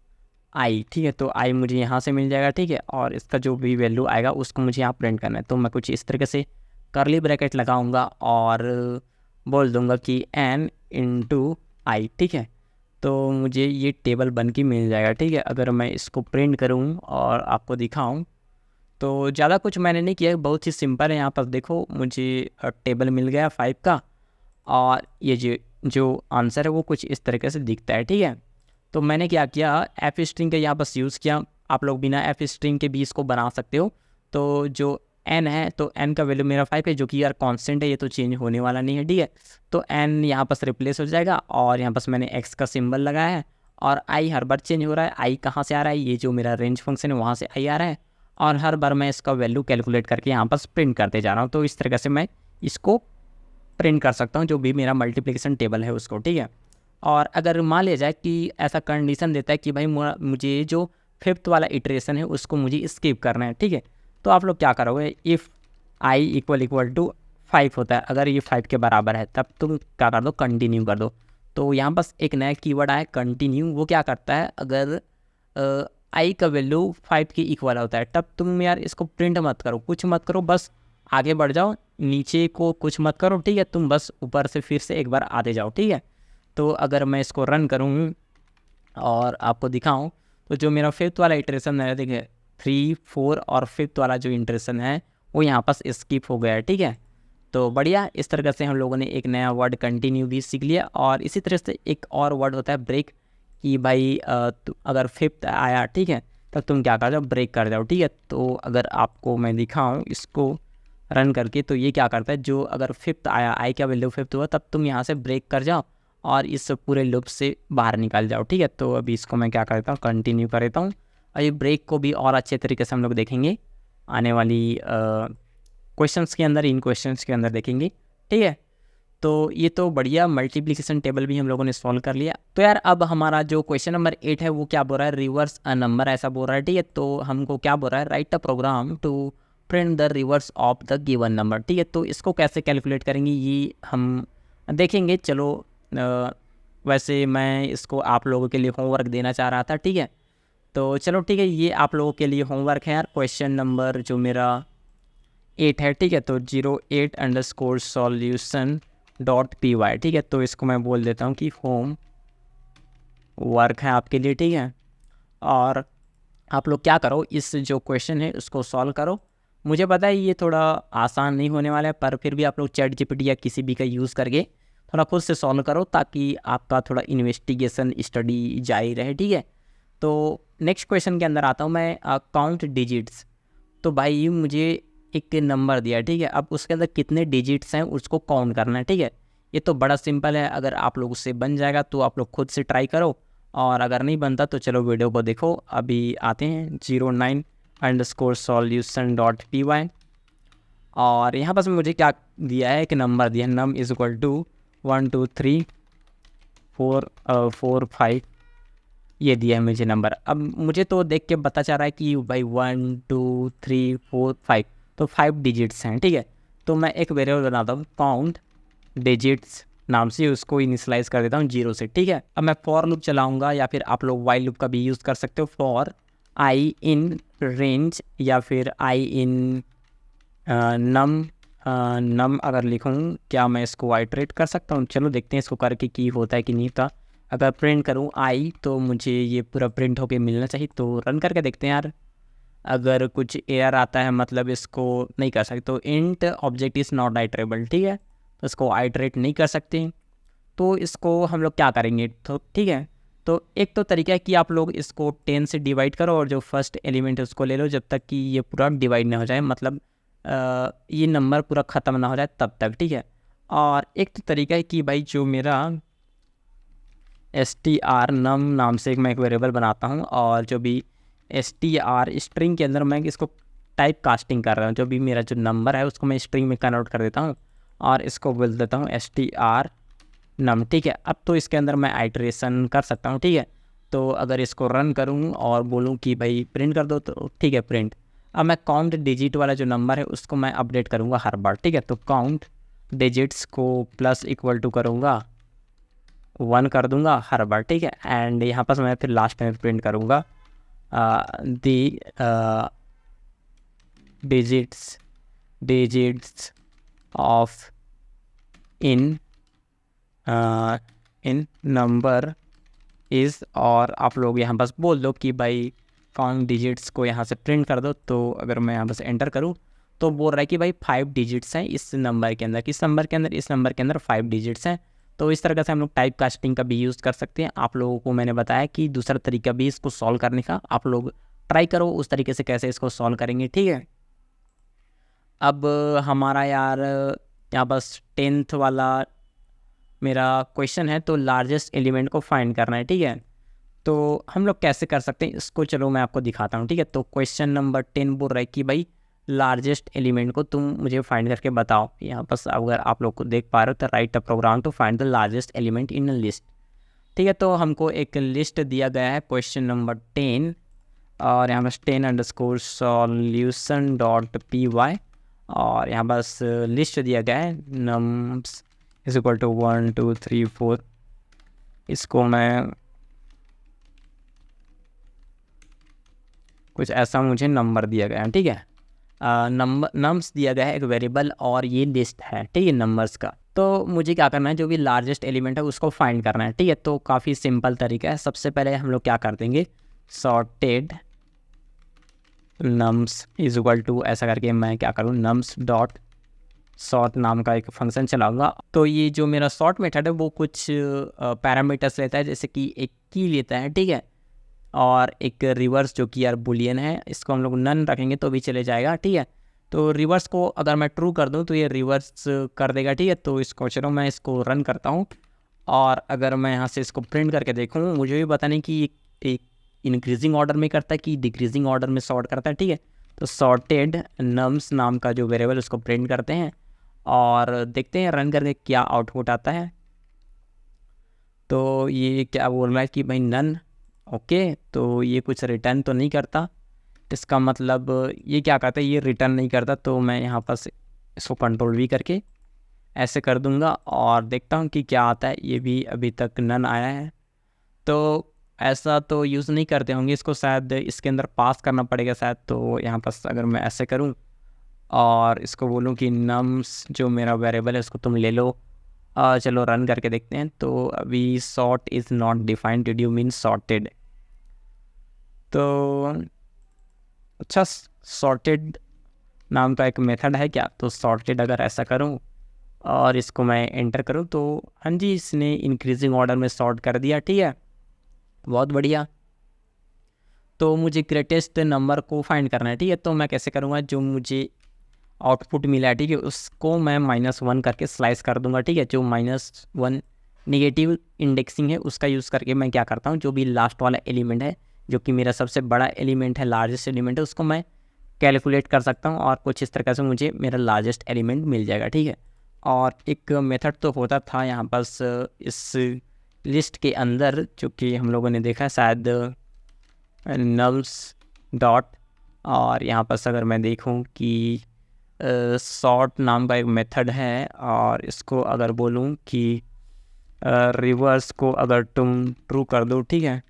i, ठीक है, तो i मुझे यहाँ से मिल जाएगा, ठीक है। और इसका जो भी वैल्यू आएगा उसको मुझे यहाँ प्रिंट करना है। तो मैं कुछ इस तरीके से करली ब्रैकेट लगाऊंगा और बोल दूंगा कि n इंटू आई, ठीक है। तो मुझे ये टेबल बन के मिल जाएगा, ठीक है। अगर मैं इसको प्रिंट करूँ और आपको दिखाऊँ तो ज़्यादा कुछ मैंने नहीं किया, बहुत ही सिंपल है। यहाँ पर देखो मुझे टेबल मिल गया 5 का और ये जो आंसर है वो कुछ इस तरीके से दिखता है, ठीक है। तो मैंने क्या किया, एफ स्ट्रिंग का यहाँ बस यूज़ किया। आप लोग बिना एफ स्ट्रिंग के भी इसको बना सकते हो। तो जो n है, तो n का वैल्यू मेरा 5 है, जो कि यार कांस्टेंट है, ये तो चेंज होने वाला नहीं है, ठीक है। तो n यहाँ पास रिप्लेस हो जाएगा और यहाँ पास मैंने x का सिंबल लगाया है और i हर बार चेंज हो रहा है। i कहाँ से आ रहा है, ये जो मेरा रेंज फंक्शन है वहाँ से i आ रहा है और हर बार मैं इसका वैल्यू कैलकुलेट करके यहाँ पास प्रिंट करते जा रहा हूँ। तो इस तरीके से मैं इसको प्रिंट कर सकता हूँ जो भी मेरा मल्टीप्लिकेशन टेबल है उसको, ठीक है। और अगर मान लिया जाए कि ऐसा कंडीशन देता है कि भाई मुझे जो 5th वाला इटरेशन है उसको मुझे स्किप करना है, ठीक है। तो आप लोग क्या करोगे, इफ़ i इक्वल टू 5 होता है, अगर ये 5 के बराबर है तब तुम क्या कर दो, कंटिन्यू कर दो। तो यहाँ बस एक नया कीवर्ड आया कंटिन्यू, वो क्या करता है, अगर i का वैल्यू 5 के इक्वल होता है तब तुम यार इसको प्रिंट मत करो, कुछ मत करो, बस आगे बढ़ जाओ, नीचे को कुछ मत करो, ठीक है। तुम बस ऊपर से फिर से एक बार आते जाओ, ठीक है। तो अगर मैं इसको रन करूँ और आपको दिखाऊं तो जो मेरा 5th वाला इटरेशन है, देखिए 3, 4 और 5th वाला जो इटरेशन है वो यहाँ पास स्किप हो गया है, ठीक है। तो बढ़िया, इस तरह से हम लोगों ने एक नया वर्ड कंटिन्यू भी सीख लिया। और इसी तरह से एक और वर्ड होता है ब्रेक, कि भाई अगर 5th आया, ठीक है, तब तुम क्या कर जाओ, ब्रेक कर जाओ, ठीक है। तो अगर आपको मैं दिखाऊँ इसको रन करके, तो ये क्या करता है, जो अगर 5th आया, i का वैल्यू 5th हुआ, तब तुम यहाँ से ब्रेक कर जाओ और इस पूरे लूप से बाहर निकल जाओ, ठीक है। तो अभी इसको मैं क्या करता हूँ, कंटिन्यू कर देता हूँ। और ये ब्रेक को भी और अच्छे तरीके से हम लोग देखेंगे आने वाली क्वेश्चंस के अंदर, इन क्वेश्चंस के अंदर देखेंगे, ठीक है। तो ये तो बढ़िया मल्टीप्लिकेशन टेबल भी हम लोगों ने सॉल्व कर लिया। तो यार अब हमारा जो क्वेश्चन नंबर 8 है वो क्या बोल रहा है, रिवर्स अ नंबर ऐसा बोल रहा है, ठीक है। तो हमको क्या बोल रहा है, write a program to print the reverse of the given number. ठीक है, तो इसको कैसे कैलकुलेट करेंगे ये हम देखेंगे। चलो वैसे मैं इसको आप लोगों के लिए होमवर्क देना चाह रहा था। ठीक है, तो चलो ठीक है, ये आप लोगों के लिए होमवर्क है यार। क्वेश्चन नंबर जो मेरा 8 है। ठीक है, तो 08_solution.py। ठीक है, तो इसको मैं बोल देता हूँ कि होम वर्क है आपके लिए। ठीक है, और आप लोग क्या करो, इस जो क्वेश्चन है उसको सॉल्व करो। मुझे पता है ये थोड़ा आसान नहीं होने वाला है, पर फिर भी आप लोग चैट जीपीटी या किसी भी का यूज़ करके थोड़ा खुद से सॉल्व करो, ताकि आपका थोड़ा इन्वेस्टिगेशन स्टडी जारी रहे। ठीक है, तो नेक्स्ट क्वेश्चन के अंदर आता हूँ मैं। Count digits. तो भाई मुझे एक नंबर दिया है। ठीक है, अब उसके अंदर कितने डिजिट्स हैं उसको काउंट करना है। ठीक है, ये तो बड़ा सिंपल है। अगर आप लोग उससे बन जाएगा तो आप लोग खुद से ट्राई करो, और अगर नहीं बनता तो चलो वीडियो को देखो। अभी आते हैं 09_solution.py, और यहाँ पास मुझे क्या दिया है, एक नंबर दिया है, num = 1 2 3 4 4 5, ये दिया है मुझे नंबर। अब मुझे तो देख के पता चल रहा है कि भाई 1 2 3 4 5, तो 5 डिजिट्स हैं। ठीक है, तो मैं एक वेरिएबल बनाता हूँ काउंट डिजिट्स नाम से, उसको इनिशियलाइज कर देता हूँ 0 से। ठीक है, अब मैं फॉर लूप चलाऊंगा, या फिर आप लोग वाइल लूप का भी यूज़ कर सकते हो। फॉर आई इन रेंज, या फिर आई इन नम अगर लिखूँ, क्या मैं इसको आइटरेट कर सकता हूँ? चलो देखते हैं इसको करके कि होता है कि नहीं होता। अगर प्रिंट करूँ आई, तो मुझे ये पूरा प्रिंट होके मिलना चाहिए। तो रन करके देखते हैं यार, अगर कुछ एरर आता है मतलब इसको नहीं कर सकते। तो int object is not iterable. ठीक है, तो इसको आइटरेट नहीं कर सकते, तो इसको हम लोग क्या करेंगे। तो ठीक है, तो एक तो तरीका है कि आप लोग इसको 10 से डिवाइड करो, और जो फर्स्ट एलिमेंट है उसको ले लो, जब तक कि ये पूरा डिवाइड ना हो जाए, मतलब ये नंबर पूरा ख़त्म ना हो जाए तब तक। ठीक है, और एक तो तरीका है कि भाई जो मेरा str num नाम से मैं एक वेरिएबल बनाता हूँ, और जो भी str स्ट्रिंग के अंदर मैं इसको टाइप कास्टिंग कर रहा हूँ। जो भी मेरा जो नंबर है उसको मैं स्ट्रिंग में कन्वर्ट कर देता हूँ, और इसको बोल देता हूँ str num। ठीक है, अब तो इसके अंदर मैं आइटरेशन कर सकता हूँ। ठीक है, तो अगर इसको रन करूँ और बोलूँ कि भाई प्रिंट कर दो, तो ठीक है प्रिंट। अब मैं काउंट डिजिट वाला जो नंबर है उसको मैं अपडेट करूँगा हर बार। ठीक है, तो काउंट डिजिट्स को प्लस इक्वल टू करूँगा 1 कर दूंगा हर बार। ठीक है, एंड यहाँ पर मैं फिर लास्ट में प्रिंट करूँगा the digits of in number is, और आप लोग यहाँ बस बोल दो कि भाई काउंट डिजिट्स को यहाँ से प्रिंट कर दो। तो अगर मैं यहाँ बस एंटर करूँ तो बोल रहा है कि भाई 5 डिजिट्स हैं इस नंबर के अंदर, इस नंबर के अंदर 5 डिजिट्स हैं। तो इस तरह से हम लोग टाइप कास्टिंग का भी यूज़ कर सकते हैं। आप लोगों को मैंने बताया कि दूसरा तरीका भी इसको सॉल्व करने का, आप लोग ट्राई करो उस तरीके से कैसे इसको सॉल्व करेंगे। ठीक है, अब हमारा यार यहाँ बस 10th वाला मेरा क्वेश्चन है, तो लार्जेस्ट एलिमेंट को फाइंड करना है। ठीक है, तो हम लोग कैसे कर सकते हैं इसको, चलो मैं आपको दिखाता हूँ। ठीक है, तो क्वेश्चन नंबर 10 बोल रहा है कि भाई लार्जेस्ट एलिमेंट को तुम मुझे फाइंड करके बताओ। यहाँ पर अगर आप लोग को देख पा रहे हो तो write a program to find the largest element in a list. ठीक है, तो हमको एक लिस्ट दिया गया है क्वेश्चन नंबर 10, और यहाँ बस 10_solution.py, और यहाँ बस लिस्ट दिया गया है nums = 1 2 3 4। इसको मैं कुछ ऐसा मुझे नंबर दिया गया है। ठीक है, नम्स दिया गया है एक वेरिएबल, और ये लिस्ट है। ठीक है, नंबर्स का। तो मुझे क्या करना है, जो भी लार्जेस्ट एलिमेंट है उसको फाइंड करना है। ठीक है, तो काफ़ी सिंपल तरीका है। सबसे पहले हम लोग क्या कर देंगे, सॉर्टेड नम्स = ऐसा करके मैं क्या करूँ, nums.sort नाम का एक फंक्शन चलाऊंगा। तो ये जो मेरा सॉर्ट मेथड है वो कुछ पैरामीटर्स लेता है, जैसे कि एक की लेता है। ठीक है, और एक रिवर्स जो कि यार बुलियन है, इसको हम लोग नन रखेंगे तो भी चले जाएगा। ठीक है, तो रिवर्स को अगर मैं ट्रू कर दूं तो ये रिवर्स कर देगा। ठीक है, तो इसको चलो मैं इसको रन करता हूं, और अगर मैं यहाँ से इसको प्रिंट करके देखूं, मुझे भी पता नहीं कि एक इंक्रीजिंग ऑर्डर में करता है कि डिक्रीजिंग ऑर्डर में सॉर्ट करता है। ठीक है, तो सॉर्टेड नम्स नाम का जो वेरिएबल उसको प्रिंट करते हैं, और देखते हैं रन करके क्या आउटपुट आता है। तो ये क्या बोल रहा है कि भाई नन। ओके, तो ये कुछ रिटर्न तो नहीं करता, इसका मतलब ये क्या करता है, ये रिटर्न नहीं करता, तो मैं यहाँ पर इसको कंट्रोल V करके ऐसे कर दूंगा और देखता हूँ कि क्या आता है। ये भी अभी तक नन आया है, तो ऐसा तो यूज़ नहीं करते होंगे इसको, शायद इसके अंदर पास करना पड़ेगा शायद। तो यहाँ पर अगर मैं ऐसे करूँ और इसको बोलूँ कि नम्स जो मेरा वेरिएबल है उसको तुम ले लो, चलो रन करके देखते हैं। तो अभी sort is not defined, did you mean sorted? तो अच्छा, सॉर्टेड नाम का एक मेथड है क्या? तो सॉर्टेड अगर ऐसा करूं और इसको मैं एंटर करूं तो हाँ जी, इसने इंक्रीजिंग ऑर्डर में सॉर्ट कर दिया। ठीक है, बहुत बढ़िया। तो मुझे ग्रेटेस्ट नंबर को फाइंड करना है। ठीक है, तो मैं कैसे करूँगा, जो मुझे आउटपुट मिला है, ठीक है, उसको मैं -1 करके स्लाइस कर दूंगा। ठीक है, जो -1 नेगेटिव इंडेक्सिंग है उसका यूज़ करके मैं क्या करता हूँ, जो भी लास्ट वाला एलिमेंट है, जो कि मेरा सबसे बड़ा एलिमेंट है, लार्जेस्ट एलिमेंट है, उसको मैं कैलकुलेट कर सकता हूँ और कुछ इस तरह से मुझे मेरा लार्जेस्ट एलिमेंट मिल जाएगा। ठीक है, और एक मेथड तो होता था यहाँ पास इस लिस्ट के अंदर, जो कि हम लोगों ने देखा शायद नल्स डॉट, और यहाँ पर अगर मैं देखूँ कि सॉर्ट नाम का एक मेथड है, और इसको अगर बोलूँ कि रिवर्स को अगर तुम ट्रू कर दो, ठीक है,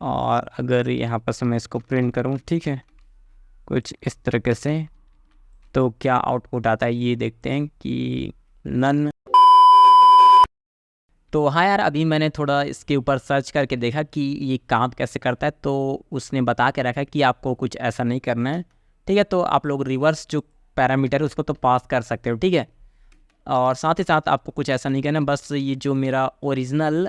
और अगर यहाँ पर मैं इसको प्रिंट करूँ, ठीक है, कुछ इस तरीके से, तो क्या आउटपुट आता है ये देखते हैं कि नन। तो हाँ यार, अभी मैंने थोड़ा इसके ऊपर सर्च करके देखा कि ये काम कैसे करता है, तो उसने बता के रखा कि आपको कुछ ऐसा नहीं करना है। ठीक है, तो आप लोग रिवर्स जो पैरामीटर है उसको तो पास कर सकते हो। ठीक है, और साथ ही साथ आपको कुछ ऐसा नहीं करना, बस ये जो मेरा ओरिजिनल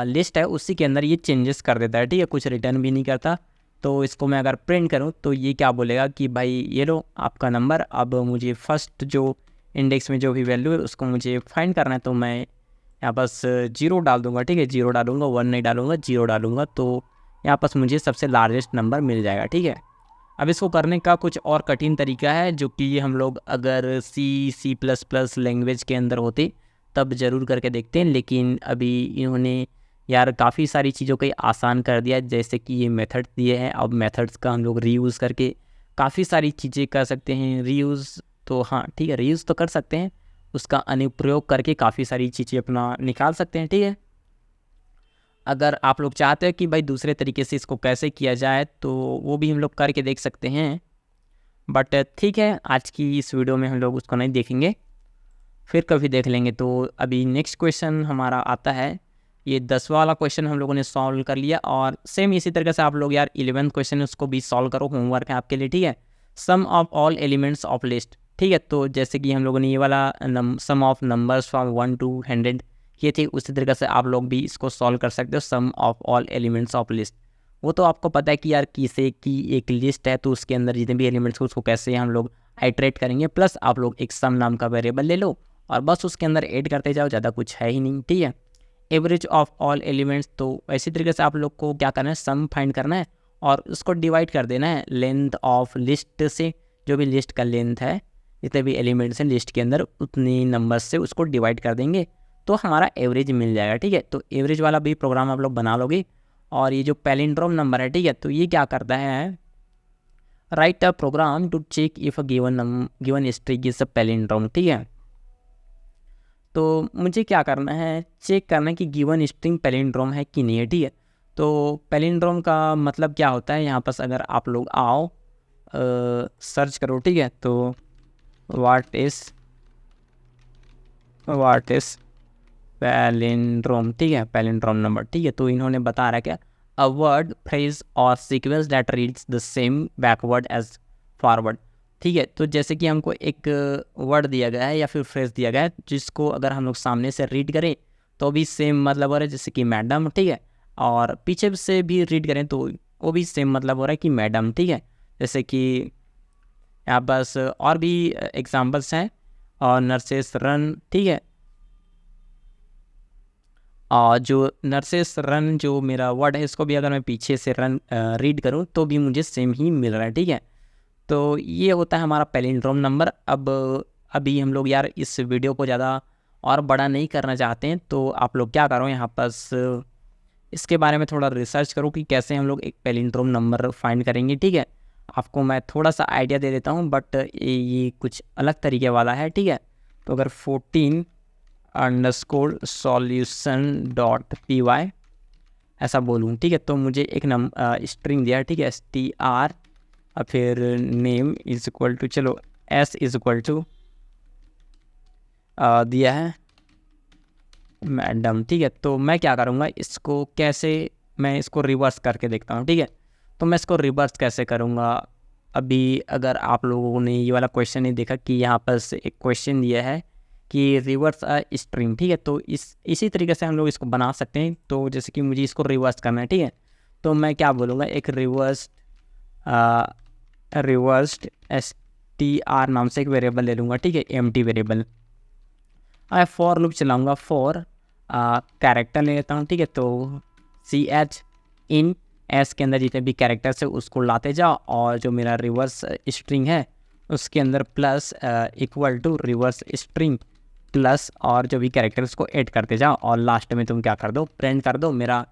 लिस्ट है उसी के अंदर ये चेंजेस कर देता है। ठीक है, कुछ रिटर्न भी नहीं करता। तो इसको मैं अगर प्रिंट करूँ तो ये क्या बोलेगा कि भाई ये लो आपका नंबर, अब मुझे फर्स्ट जो इंडेक्स में जो भी वैल्यू है उसको मुझे फाइंड करना है। तो मैं यहाँ बस 0 डाल दूंगा। ठीक है, 0 डालूंगा, 1 नहीं डालूंगा, 0 डालूंगा, तो यहाँ पास मुझे सबसे लार्जेस्ट नंबर मिल जाएगा। ठीक है, अब इसको करने का कुछ और कठिन तरीका है, जो कि हम लोग अगर C++ लैंग्वेज के अंदर होते तब ज़रूर करके देखते हैं, लेकिन अभी इन्होंने यार काफ़ी सारी चीज़ों को आसान कर दिया। जैसे कि ये मेथड दिए हैं, अब मेथड्स का हम लोग रीयूज़ करके काफ़ी सारी चीज़ें कर सकते हैं। रीयूज़ तो हाँ ठीक है, रीयूज़ तो कर सकते हैं, उसका अनुप्रयोग करके काफ़ी सारी चीज़ें अपना निकाल सकते हैं। ठीक है, अगर आप लोग चाहते हैं कि भाई दूसरे तरीके से इसको कैसे किया जाए तो वो भी हम लोग करके देख सकते हैं, बट ठीक है, आज की इस वीडियो में हम लोग उसको नहीं देखेंगे, फिर कभी देख लेंगे। तो अभी नेक्स्ट क्वेश्चन हमारा आता है, ये 10वां वाला क्वेश्चन हम लोगों ने सॉल्व कर लिया, और सेम इसी तरीके से आप लोग यार 11th क्वेश्चन उसको भी सॉल्व करो, होमवर्क है आपके लिए। ठीक है, sum of all elements of list. ठीक है, तो जैसे कि हम लोगों ने ये वाला सम ऑफ नंबर्स फ्रॉम 1 to 100 ये थी, उसी तरीके से आप लोग भी इसको सॉल्व कर सकते हो, sum of all elements of list. वो तो आपको पता है कि यार किसे की एक लिस्ट है तो उसके अंदर जितने भी एलिमेंट्स हो उसको कैसे हम लोग आइट्रेट करेंगे, प्लस आप लोग एक सम नाम का वेरिएबल ले लो और बस उसके अंदर ऐड करते जाओ, ज़्यादा कुछ है ही नहीं। ठीक है, एवरेज ऑफ ऑल एलिमेंट्स, तो इसी तरीके से आप लोग को क्या करना है, सम फाइंड करना है और उसको डिवाइड कर देना है लेंथ ऑफ लिस्ट से, जो भी लिस्ट का लेंथ है, जितने भी एलिमेंट्स हैं लिस्ट के अंदर उतनी नंबर से उसको डिवाइड कर देंगे तो हमारा एवरेज मिल जाएगा। ठीक है, तो एवरेज वाला भी प्रोग्राम आप लोग बना लोगे। और ये जो पैलिंड्रोम नंबर है, ठीक है, तो ये क्या करता है, write a program to check if a given string is a palindrome. ठीक है, तो मुझे क्या करना है, चेक करना है कि गिवन स्ट्रिंग पैलिंड्रोम है कि नहीं है। ठीक है, तो पैलिंड्रोम का मतलब क्या होता है, यहाँ पर अगर आप लोग आओ सर्च करो, ठीक है, तो व्हाट इज पैलिंड्रोम। ठीक है, पैलिंड्रोम नंबर। ठीक है, तो इन्होंने बता रहा है क्या, अ वर्ड, फ्रेज और sequence that reads the same backward as forward. ठीक है, तो जैसे कि हमको एक वर्ड दिया गया है या फिर फ्रेज दिया गया है जिसको अगर हम लोग सामने से रीड करें तो भी सेम मतलब हो रहा है, जैसे कि मैडम। ठीक है, और पीछे से भी रीड करें तो वो भी सेम मतलब हो रहा है कि मैडम। ठीक है, जैसे कि यहाँ बस और भी एग्जाम्पल्स हैं, और नर्सेस रन। ठीक है, और जो नर्सेस रन जो मेरा वर्ड है इसको भी अगर मैं पीछे से रन रीड करूँ तो भी मुझे सेम ही मिल रहा है। ठीक है, तो ये होता है हमारा पैलिंड्रोम नंबर। अब अभी हम लोग यार इस वीडियो को ज़्यादा और बड़ा नहीं करना चाहते हैं, तो आप लोग क्या करो, यहाँ पास इसके बारे में थोड़ा रिसर्च करो कि कैसे हम लोग एक पैलिंड्रोम नंबर फाइंड करेंगे। ठीक है, आपको मैं थोड़ा सा आइडिया दे देता हूँ, बट ये कुछ अलग तरीके वाला है, ठीक है। तो अगर 14_solution.py ऐसा बोलूँ, ठीक है, तो मुझे एक स्ट्रिंग दिया है, ठीक है, str, और फिर नेम इज इक्वल टू, चलो s इज इक्वल टू दिया है मैडम, ठीक है। तो मैं क्या करूँगा, इसको कैसे मैं इसको रिवर्स करके देखता हूँ, ठीक है। तो मैं इसको रिवर्स कैसे करूँगा, अभी अगर आप लोगों ने ये वाला क्वेश्चन नहीं देखा कि यहाँ पर से एक क्वेश्चन दिया है कि रिवर्स अ स्ट्रिंग, ठीक है, तो इसी तरीके से हम लोग इसको बना सकते हैं। तो जैसे कि मुझे इसको रिवर्स करना है, ठीक है, तो मैं क्या बोलूँगा, एक रिवर्स्ड str नाम से एक वेरिएबल ले लूँगा, ठीक है, एम्प्टी वेरिएबल। मैं फॉर लूप चलाऊँगा, फॉर कैरेक्टर ले लेता हूँ, ठीक है। तो ch इन एस के अंदर जितने भी कैरेक्टर्स है उसको लाते जाओ, और जो मेरा रिवर्स स्ट्रिंग है उसके अंदर plus equal to reverse string plus, और जो भी कैरेक्टर उसको ऐड करते जाओ, और लास्ट में तुम क्या कर दो, प्रिंट कर दो मेरा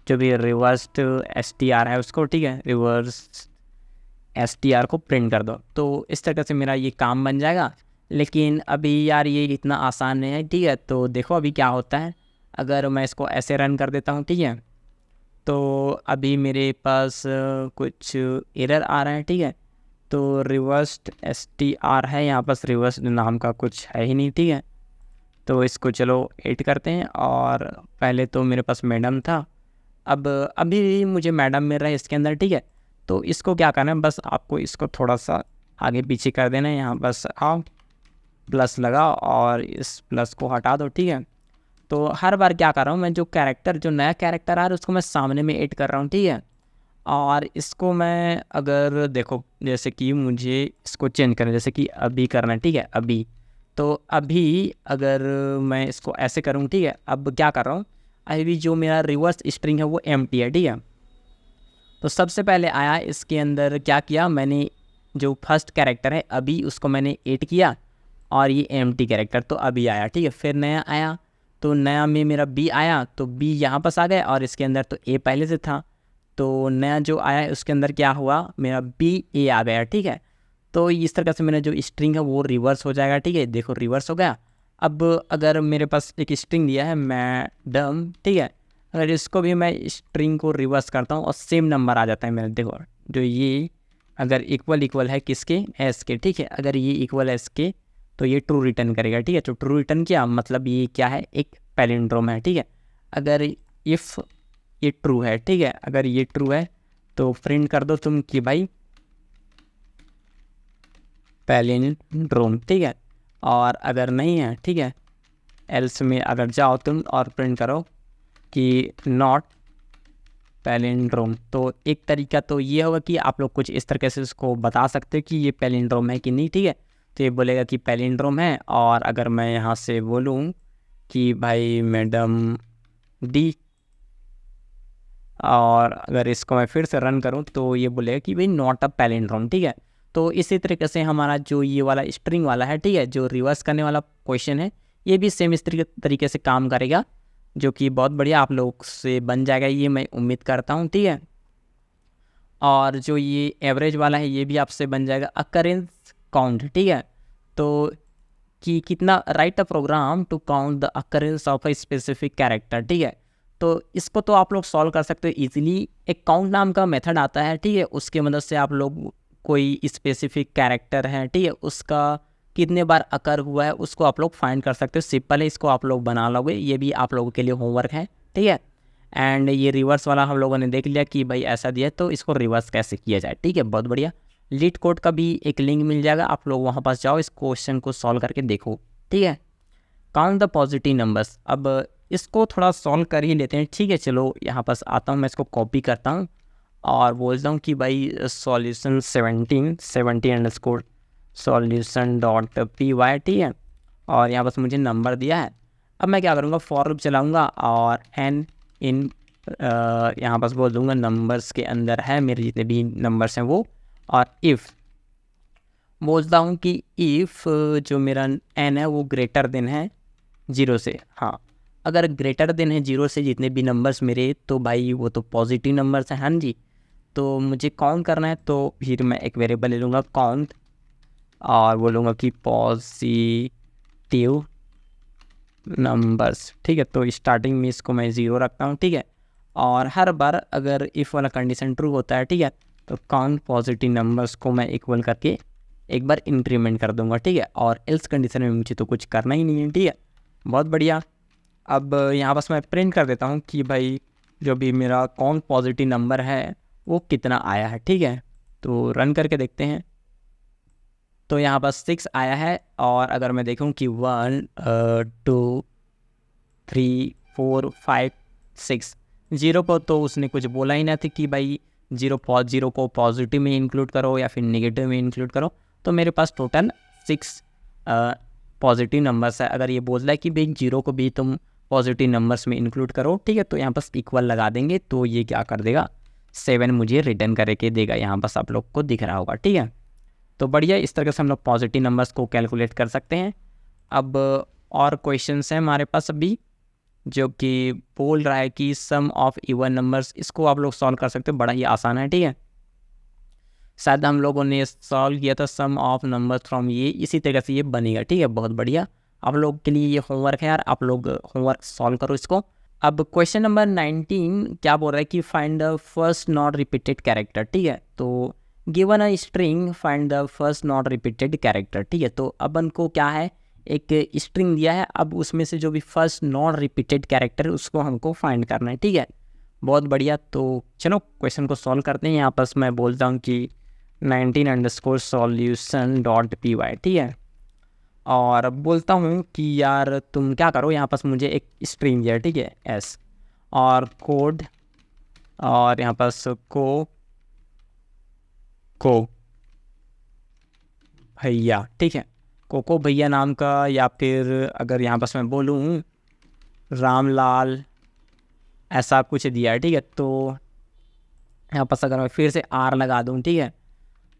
जो भी रिवर्स्ड str है उसको, ठीक है, रिवर्स str को प्रिंट कर दो। तो इस तरह से मेरा ये काम बन जाएगा। लेकिन अभी यार ये इतना आसान नहीं है, ठीक है। तो देखो अभी क्या होता है, अगर मैं इसको ऐसे रन कर देता हूँ, ठीक है, तो अभी मेरे पास कुछ एरर आ रहा है, ठीक है। तो रिवर्स्ड str है, यहाँ पास रिवर्स्ड नाम का कुछ है ही नहीं, ठीक है। तो इसको चलो एड करते हैं, और पहले तो मेरे पास मैडम था, अब अभी मुझे मैडम मिल रहा है इसके अंदर, ठीक है। तो इसको क्या करना है, बस आपको इसको थोड़ा सा आगे पीछे कर देना है, यहाँ बस आओ प्लस लगाओ और इस प्लस को हटा दो, ठीक है। तो हर बार क्या कर रहा हूँ मैं, जो नया कैरेक्टर आ रहा है उसको मैं सामने में ऐड कर रहा हूँ, ठीक है। और इसको मैं अगर देखो, जैसे कि मुझे इसको चेंज करना है, जैसे कि अभी करना है, ठीक है, अभी। तो अभी अगर मैं इसको ऐसे करूँ, ठीक है, अब क्या कर रहा हूँ, अभी जो मेरा रिवर्स स्ट्रिंग है वो एम्प्टी है, ठीक है। तो सबसे पहले आया इसके अंदर क्या किया मैंने, जो फर्स्ट कैरेक्टर है अभी उसको मैंने ऐड किया, और ये एम्प्टी कैरेक्टर तो अभी आया, ठीक है। फिर नया आया, तो नया में मेरा बी आया, तो बी यहाँ पास आ गया, और इसके अंदर तो ए पहले से था, तो नया जो आया है उसके अंदर क्या हुआ, मेरा बी ए आ गया, ठीक है। तो इस तरह से मेरा जो स्ट्रिंग है वो रिवर्स हो जाएगा, ठीक है, देखो रिवर्स हो गया। अब अगर मेरे पास एक स्ट्रिंग दिया है मैडम, ठीक है, अगर इसको भी मैं स्ट्रिंग को रिवर्स करता हूँ और सेम नंबर आ जाता है मेरा, देखो जो ये अगर इक्वल है किसके, एस के, ठीक है, अगर ये इक्वल एस के तो ये ट्रू रिटर्न करेगा, ठीक है। तो ट्रू रिटर्न किया मतलब ये क्या है, एक पैलिंड्रोम है, ठीक है। अगर इफ़ ये ट्रू है, ठीक है, अगर ये ट्रू है तो प्रिंट कर दो तुम कि भाई पैलिंड्रोम, ठीक है। और अगर नहीं है, ठीक है, एल्स में अगर जाओ तुम और प्रिंट करो कि नॉट पैलिंड्रोम। तो एक तरीका तो ये होगा कि आप लोग कुछ इस तरीके से इसको बता सकते हो कि ये पैलिंड्रोम है कि नहीं, ठीक है। तो ये बोलेगा कि पैलिंड्रोम है, और अगर मैं यहाँ से बोलूँ कि भाई मैडम डी, और अगर इसको मैं फिर से रन करूँ तो ये बोलेगा कि भाई नॉट अ पैलिंड्रोम, ठीक है। तो इसी तरीके से हमारा जो ये वाला स्ट्रिंग वाला है, ठीक है, जो रिवर्स करने वाला क्वेश्चन है, ये भी सेम इस तरीके से काम करेगा, जो कि बहुत बढ़िया आप लोग से बन जाएगा, ये मैं उम्मीद करता हूँ, ठीक है। और जो ये एवरेज वाला है ये भी आपसे बन जाएगा, अकरेंस काउंट, ठीक है। तो कि कितना write a program to count the occurrence of a specific character, ठीक है। तो इसको तो आप लोग सॉल्व कर सकते हो इजीली, एक काउंट नाम का मेथड आता है, ठीक है, उसके मदद से आप लोग कोई स्पेसिफिक कैरेक्टर है, ठीक है, उसका कितने बार अकर हुआ है उसको आप लोग फाइंड कर सकते हो, सिंपल है, इसको आप लोग बना लोगे, ये भी आप लोगों के लिए होमवर्क है, ठीक है। एंड ये रिवर्स वाला हम लोगों ने देख लिया कि भाई ऐसा दिया तो इसको रिवर्स कैसे किया जाए, ठीक है, बहुत बढ़िया। लीड कोड का भी एक लिंक मिल जाएगा, आप लोग वहाँ पास जाओ, इस क्वेश्चन को सॉल्व करके देखो, ठीक है। काउंट द पॉजिटिव नंबर्स, अब इसको थोड़ा सॉल्व कर ही लेते हैं, ठीक है। चलो यहाँ पास आता हूँ, मैं इसको कॉपी करता हूँ और बोलता हूँ कि भाई सॉल्यूशन 70 solution.py, ठीक है, और यहाँ पास मुझे नंबर दिया है। अब मैं क्या करूँगा, फॉर लूप चलाऊँगा और एन इन यहाँ पास बोल दूँगा नंबर्स के अंदर है मेरे जितने भी नंबर्स हैं वो, और इफ़ बोलता हूँ कि इफ़ जो मेरा एन है वो ग्रेटर देन है 0 से, हाँ, अगर ग्रेटर देन है 0 से जितने भी नंबर्स मेरे, तो भाई वो तो पॉजिटिव नंबर्स हैं, हाँ जी। तो मुझे काउंट करना है, तो फिर मैं एक वेरिएबल ले लूँगा काउंट और बोलूँगा कि पॉजिटिव नंबर्स, ठीक है। तो स्टार्टिंग में इसको मैं 0 रखता हूँ, ठीक है। और हर बार अगर इफ़ वाला कंडीशन ट्रू होता है, ठीक है, तो काउंट पॉजिटिव नंबर्स को मैं इक्वल करके एक बार इंक्रीमेंट कर दूंगा, ठीक है। और एल्स कंडीशन में मुझे तो कुछ करना ही नहीं है, ठीक है। बहुत बढ़िया। अब यहाँ बस मैं प्रिंट कर देता हूँ कि भाई जो भी मेरा काउंट पॉजिटिव नंबर है वो कितना आया है, ठीक है। तो रन करके देखते हैं। तो यहाँ पर 6 आया है। और अगर मैं देखूँ कि 1 2 3 4 5 6 0 को तो उसने कुछ बोला ही ना था कि भाई 0 को पॉजिटिव में इंक्लूड करो या फिर नेगेटिव में इंक्लूड करो। तो मेरे पास टोटल 6 पॉजिटिव नंबर्स है। अगर ये बोल रहा है कि भाई 0 को भी तुम पॉजिटिव नंबर्स में इंक्लूड करो, ठीक है, तो यहाँ बस इक्वल लगा देंगे तो ये क्या कर देगा, 7 मुझे रिटर्न करके देगा। यहाँ बस आप लोग को दिख रहा होगा, ठीक है। तो बढ़िया, इस तरह से हम लोग पॉजिटिव नंबर्स को कैलकुलेट कर सकते हैं। अब और क्वेश्चंस हैं हमारे पास अभी, जो कि बोल रहा है कि सम ऑफ इवन नंबर्स, इसको आप लोग सॉल्व कर सकते हो, बड़ा ही आसान है, ठीक है। शायद हम लोगों ने सॉल्व किया था सम ऑफ नंबर्स फ्रॉम, ये इसी तरह से ये बनेगा, ठीक है। बहुत बढ़िया, आप लोग के लिए ये होमवर्क है यार, आप लोग होमवर्क सॉल्व करो इसको। अब क्वेश्चन नंबर 19 क्या बोल रहा है कि find the first not repeated character, ठीक है। तो given a string find the first not repeated character, ठीक है। तो अब उनको क्या है, एक स्ट्रिंग दिया है, अब उसमें से जो भी फर्स्ट नॉट रिपीटेड कैरेक्टर उसको हमको फाइंड करना है, ठीक है। बहुत बढ़िया, तो चलो क्वेश्चन को सॉल्व करते हैं। यहाँ पर मैं बोलता हूँ कि 19_solution.py, ठीक है। और बोलता हूँ कि यार तुम क्या करो, यहाँ पर मुझे एक स्ट्रिंग दिया है, ठीक है, एस और कोड, और यहाँ पर को भैया, ठीक है, कोको भैया नाम का, या फिर अगर यहाँ पर मैं बोलूँ रामलाल, ऐसा कुछ दिया है, ठीक है। तो यहाँ पर अगर मैं फिर से आर लगा दूँ, ठीक है,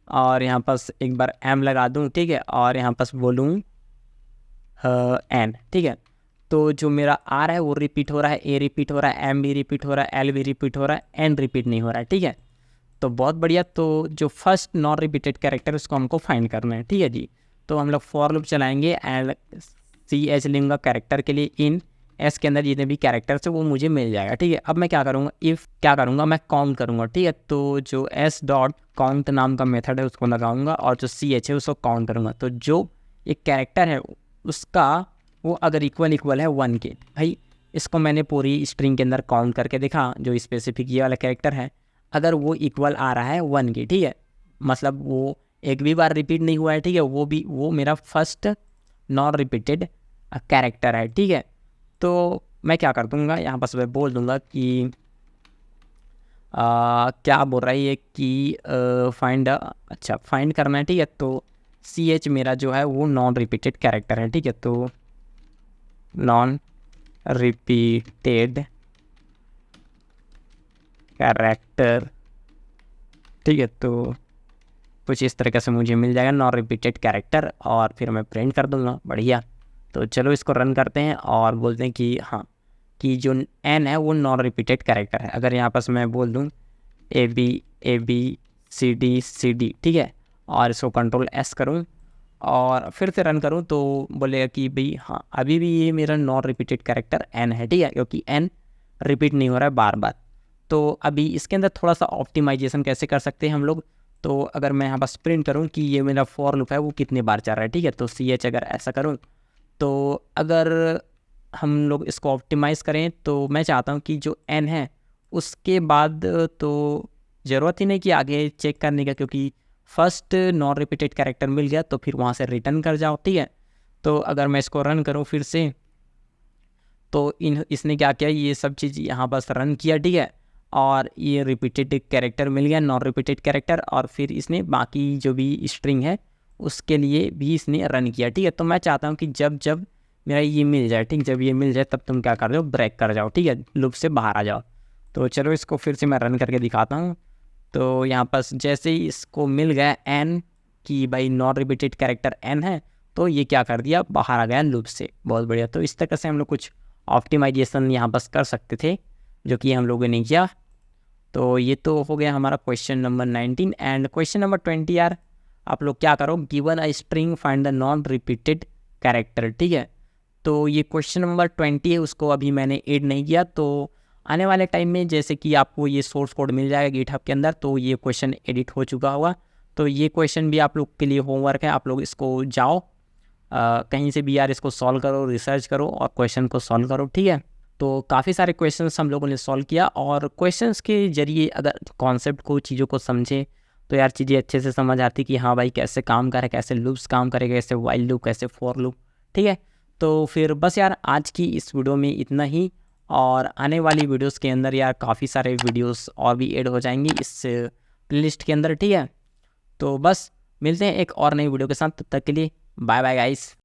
और यहाँ पर एक बार एम लगा दूँ, ठीक है, और यहाँ पर बोलूँ एन, ठीक है। तो जो मेरा आर है वो रिपीट हो रहा है, ए रिपीट हो रहा है, एम भी रिपीट हो रहा है, एल भी रिपीट हो रहा है, एन रिपीट नहीं हो रहा है, ठीक है। तो बहुत बढ़िया, तो जो फर्स्ट नॉट रिपीटेड कैरेक्टर उसको हमको फाइंड करना है, ठीक है जी। तो हम लोग फॉर लूप चलाएंगे एंड CH लिखूंगा कैरेक्टर के लिए, इन एस के अंदर जितने भी कैरेक्टर्स है वो मुझे मिल जाएगा, ठीक है। अब मैं क्या करूँगा, क्या करूँगा, मैं काउंट करूँगा, ठीक है। तो जो s.count नाम का मेथड है उसको लगाऊंगा और जो CH है उसको काउंट करूँगा। तो जो एक कैरेक्टर है उसका वो अगर इक्वल है 1 के, भाई इसको मैंने पूरी स्ट्रिंग के अंदर काउंट करके देखा, जो स्पेसिफिक ये वाला कैरेक्टर है अगर वो इक्वल आ रहा है 1 के, ठीक है, मतलब वो एक भी बार रिपीट नहीं हुआ है, ठीक है, वो मेरा फर्स्ट नॉट रिपीटेड कैरेक्टर है, ठीक है। तो मैं क्या कर दूंगा, यहाँ पर मैं बोल दूंगा कि क्या बोल रहा है ये कि फाइंड करना है, ठीक है। तो CH मेरा जो है वो नॉन रिपीटेड कैरेक्टर है, ठीक है। तो नॉन रिपीटेड कैरेक्टर, ठीक है। तो कुछ इस तरीके से मुझे मिल जाएगा नॉन रिपीटेड कैरेक्टर, और फिर मैं प्रिंट कर दूंगा। बढ़िया, तो चलो इसको रन करते हैं और बोलते हैं कि हाँ, कि जो n है वो नॉन रिपीटेड कैरेक्टर है। अगर यहाँ पर मैं बोल दूँ ABCD, ठीक है, और इसको कंट्रोल S करूँ और फिर से रन करूँ, तो बोलेगा कि भाई हाँ अभी भी ये मेरा नॉन रिपीटेड कैरेक्टर n है, ठीक है, क्योंकि n रिपीट नहीं हो रहा है बार बार। तो अभी इसके अंदर थोड़ा सा ऑप्टिमाइजेशन कैसे कर सकते हैं हम लोग, तो अगर मैं यहाँ पर प्रिंट करूँ कि ये मेरा फॉर लूप है वो कितनी बार चल रहा है, ठीक है। तो CH अगर ऐसा करूँ, तो अगर हम लोग इसको ऑप्टिमाइज़ करें तो मैं चाहता हूँ कि जो n है उसके बाद तो ज़रूरत ही नहीं कि आगे चेक करने का, क्योंकि फर्स्ट नॉन रिपीटेड कैरेक्टर मिल गया तो फिर वहाँ से रिटर्न कर जाओ, ठीक है। तो अगर मैं इसको रन करूँ फिर से, तो इसने क्या किया, ये सब चीज़ यहाँ बस रन किया, ठीक है, और ये रिपीटेड कैरेक्टर मिल गया, नॉन रिपीटेड कैरेक्टर, और फिर इसने बाकी जो भी स्ट्रिंग है उसके लिए भी इसने रन किया, ठीक है। तो मैं चाहता हूँ कि जब मेरा ये मिल जाए, ठीक, जब ये मिल जाए तब तुम क्या कर दो, ब्रेक कर जाओ, ठीक है, लूप से बाहर आ जाओ। तो चलो इसको फिर से मैं रन करके दिखाता हूँ। तो यहाँ पर जैसे ही इसको मिल गया n कि भाई नॉन रिपीटेड कैरेक्टर n है, तो ये क्या कर दिया, बाहर आ गया लूप से। बहुत बढ़िया, तो इस तरह से हम लोग कुछ ऑप्टिमाइजेशन यहाँ पर कर सकते थे, जो कि हम लोगों ने किया। तो ये तो हो गया हमारा question number 19। And question number 20 यार, आप लोग क्या करो, given a string find the non repeated character. ठीक है, तो ये क्वेश्चन नंबर 20 है, उसको अभी मैंने ऐड नहीं किया। तो आने वाले टाइम में जैसे कि आपको ये सोर्स कोड मिल जाएगा गिटहब के अंदर, तो ये क्वेश्चन एडिट हो चुका होगा। तो ये क्वेश्चन भी आप लोग के लिए होमवर्क है, आप लोग इसको जाओ कहीं से भी यार इसको सॉल्व करो, रिसर्च करो और क्वेश्चन को सॉल्व करो। ठीक है, तो काफ़ी सारे क्वेश्चंस हम लोगों ने सॉल्व किया, और क्वेश्चंस के जरिए अगर कॉन्सेप्ट को, चीज़ों को समझे तो यार चीज़ें अच्छे से समझ आती कि हाँ भाई कैसे काम करे, कैसे लूप्स काम करेगा, कैसे वाइल लूप, कैसे फॉर लूप। ठीक है, तो फिर बस यार आज की इस वीडियो में इतना ही, और आने वाली वीडियोस के अंदर यार काफ़ी सारे वीडियोस और भी ऐड हो जाएंगी इस प्लेलिस्ट के अंदर। ठीक है, तो बस मिलते हैं एक और नई वीडियो के साथ, तब तक के लिए बाय बाय गाइस।